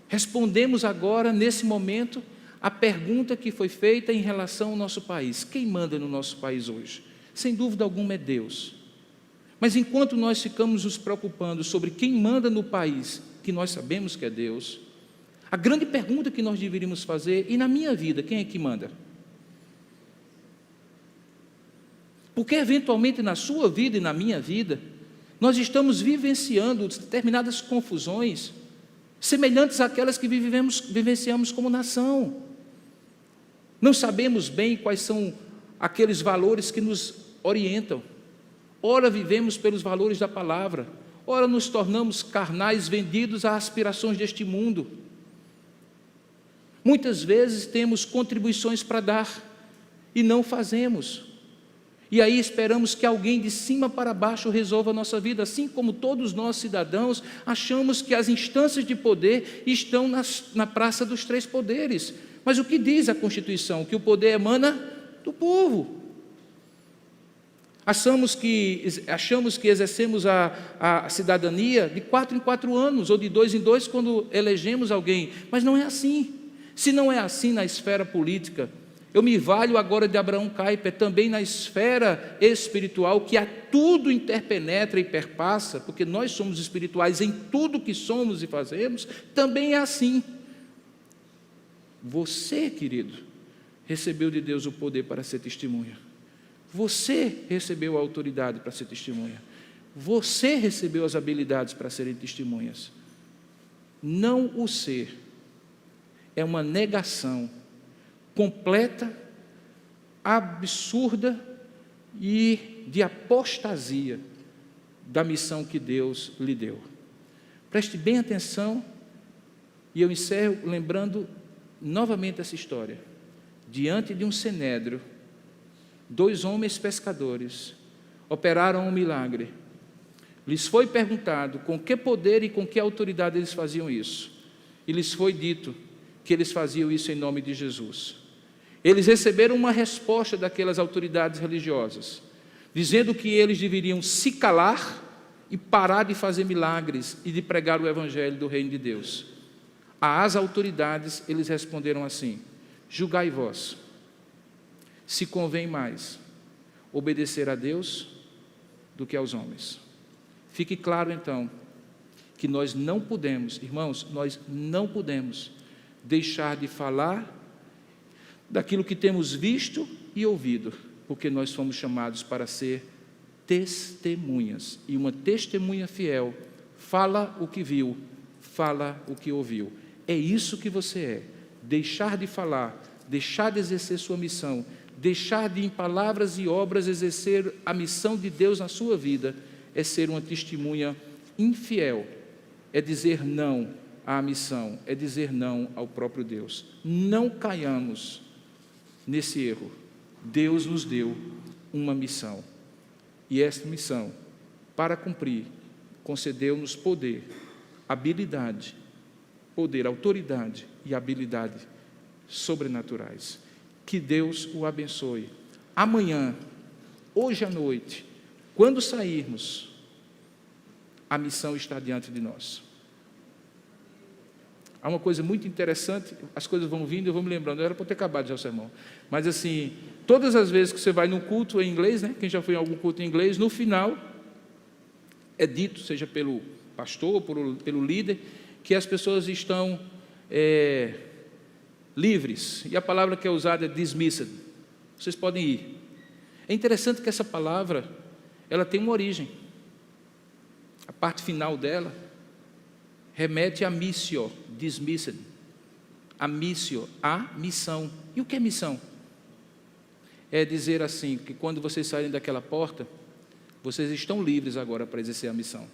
Respondemos agora, nesse momento, a pergunta que foi feita em relação ao nosso país. Quem manda no nosso país hoje? Sem dúvida alguma é Deus. Mas enquanto nós ficamos nos preocupando sobre quem manda no país, que nós sabemos que é Deus, a grande pergunta que nós deveríamos fazer, e na minha vida, quem é que manda? Porque eventualmente na sua vida e na minha vida, nós estamos vivenciando determinadas confusões, semelhantes àquelas que vivenciamos como nação. Não sabemos bem quais são aqueles valores que nos orientam. Ora vivemos pelos valores da palavra, ora nos tornamos carnais vendidos a aspirações deste mundo. Muitas vezes temos contribuições para dar e não fazemos. E aí esperamos que alguém de cima para baixo resolva a nossa vida, assim como todos nós cidadãos achamos que as instâncias de poder estão na praça dos 3 poderes. Mas o que diz a Constituição? Que o poder emana do povo. Achamos que exercemos a cidadania de 4 em 4 anos, ou de 2 em 2 quando elegemos alguém, mas não é assim. Se não é assim na esfera política, eu me valho agora de Abraão Kuyper, também na esfera espiritual, que a tudo interpenetra e perpassa, porque nós somos espirituais em tudo que somos e fazemos, também é assim. Você, querido, recebeu de Deus o poder para ser testemunha. Você recebeu a autoridade para ser testemunha. Você recebeu as habilidades para serem testemunhas. Não o ser é uma negação completa, absurda e de apostasia da missão que Deus lhe deu. Preste bem atenção, e eu encerro lembrando novamente essa história. Diante de um cenédrio, 2 homens pescadores operaram um milagre. Lhes foi perguntado com que poder e com que autoridade eles faziam isso. E lhes foi dito que eles faziam isso em nome de Jesus. Eles receberam uma resposta daquelas autoridades religiosas, dizendo que eles deveriam se calar e parar de fazer milagres e de pregar o evangelho do reino de Deus. Às autoridades, eles responderam assim: julgai vós, se convém mais obedecer a Deus do que aos homens. Fique claro, então, que nós não podemos, irmãos, nós não podemos deixar de falar daquilo que temos visto e ouvido, porque nós fomos chamados para ser testemunhas, e uma testemunha fiel fala o que viu, fala o que ouviu. É isso que você é. Deixar de falar, deixar de exercer sua missão, deixar de, em palavras e obras, exercer a missão de Deus na sua vida, é ser uma testemunha infiel, é dizer não à missão, é dizer não ao próprio Deus. Não caiamos nesse erro. Deus nos deu uma missão, e esta missão, para cumprir, concedeu-nos poder, habilidade, autoridade e habilidade sobrenaturais. Que Deus o abençoe. Amanhã, hoje à noite, quando sairmos, a missão está diante de nós. Há uma coisa muito interessante, as coisas vão vindo, eu vou me lembrando, era para ter acabado já o sermão, mas assim, todas as vezes que você vai num culto em inglês, né, quem já foi em algum culto em inglês, no final, é dito, seja pelo pastor, pelo líder, que as pessoas estão livres, e a palavra que é usada é dismissed. Vocês podem ir. É interessante que essa palavra, ela tem uma origem. A parte final dela remete a missio, dismissed. A missio, a missão. E o que é missão? É dizer assim, que quando vocês saírem daquela porta, vocês estão livres agora para exercer a missão.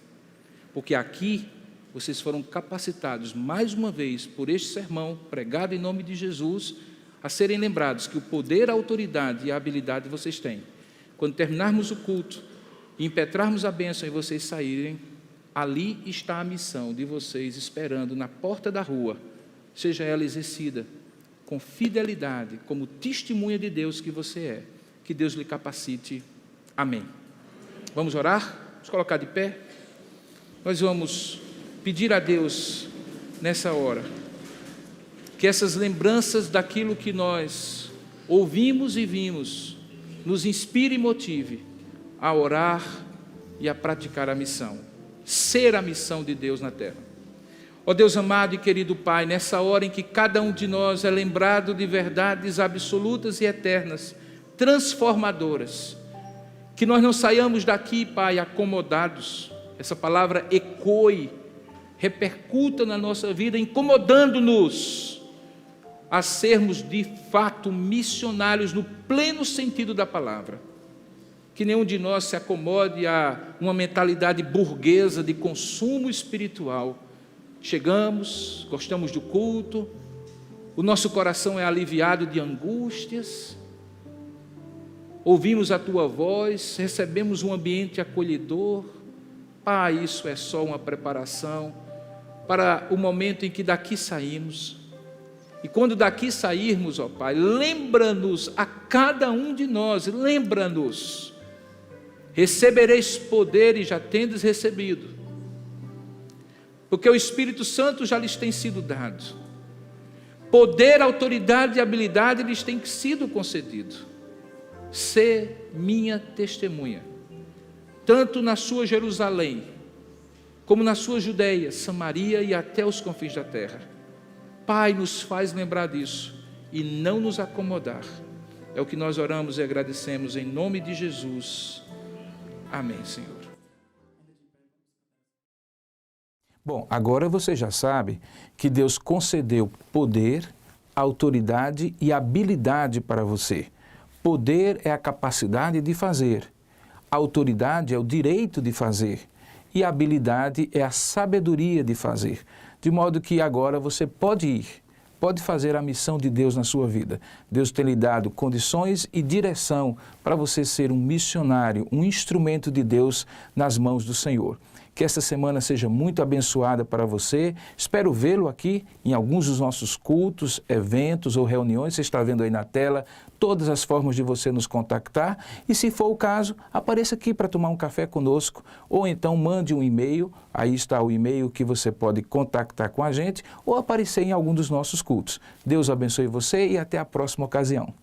Porque aqui, vocês foram capacitados, mais uma vez, por este sermão, pregado em nome de Jesus, a serem lembrados que o poder, a autoridade e a habilidade vocês têm. Quando terminarmos o culto, e impetrarmos a bênção e vocês saírem, ali está a missão de vocês esperando na porta da rua, seja ela exercida com fidelidade, como testemunha de Deus que você é. Que Deus lhe capacite. Amém. Vamos orar? Vamos colocar de pé? Nós vamos pedir a Deus, nessa hora, que essas lembranças daquilo que nós ouvimos e vimos, nos inspire e motive a orar e a praticar a missão, ser a missão de Deus na terra. Ó Deus amado e querido Pai, nessa hora em que cada um de nós é lembrado de verdades absolutas e eternas, transformadoras, que nós não saiamos daqui, Pai, acomodados, essa palavra ecoe, repercuta na nossa vida, incomodando-nos a sermos de fato missionários no pleno sentido da palavra. Que nenhum de nós se acomode a uma mentalidade burguesa de consumo espiritual. Chegamos, gostamos do culto, o nosso coração é aliviado de angústias, ouvimos a Tua voz, recebemos um ambiente acolhedor. Pai, isso é só uma preparação para o momento em que daqui saímos. E quando daqui sairmos, ó Pai, lembra-nos a cada um de nós, lembra-nos, recebereis poder e já tendes recebido, porque o Espírito Santo já lhes tem sido dado. Poder, autoridade e habilidade lhes tem sido concedido. Sê minha testemunha, tanto na sua Jerusalém, como na sua Judeia, Samaria e até os confins da terra. Pai, nos faz lembrar disso e não nos acomodar. É o que nós oramos e agradecemos em nome de Jesus. Amém, Senhor. Bom, agora você já sabe que Deus concedeu poder, autoridade e habilidade para você. Poder é a capacidade de fazer, autoridade é o direito de fazer e habilidade é a sabedoria de fazer. De modo que agora você pode ir, pode fazer a missão de Deus na sua vida. Deus tem lhe dado condições e direção para você ser um missionário, um instrumento de Deus nas mãos do Senhor. Que essa semana seja muito abençoada para você. Espero vê-lo aqui em alguns dos nossos cultos, eventos ou reuniões. Você está vendo aí na tela todas as formas de você nos contactar. E se for o caso, apareça aqui para tomar um café conosco. Ou então mande um e-mail. Aí está o e-mail que você pode contactar com a gente ou aparecer em algum dos nossos cultos. Deus abençoe você e até a próxima ocasião.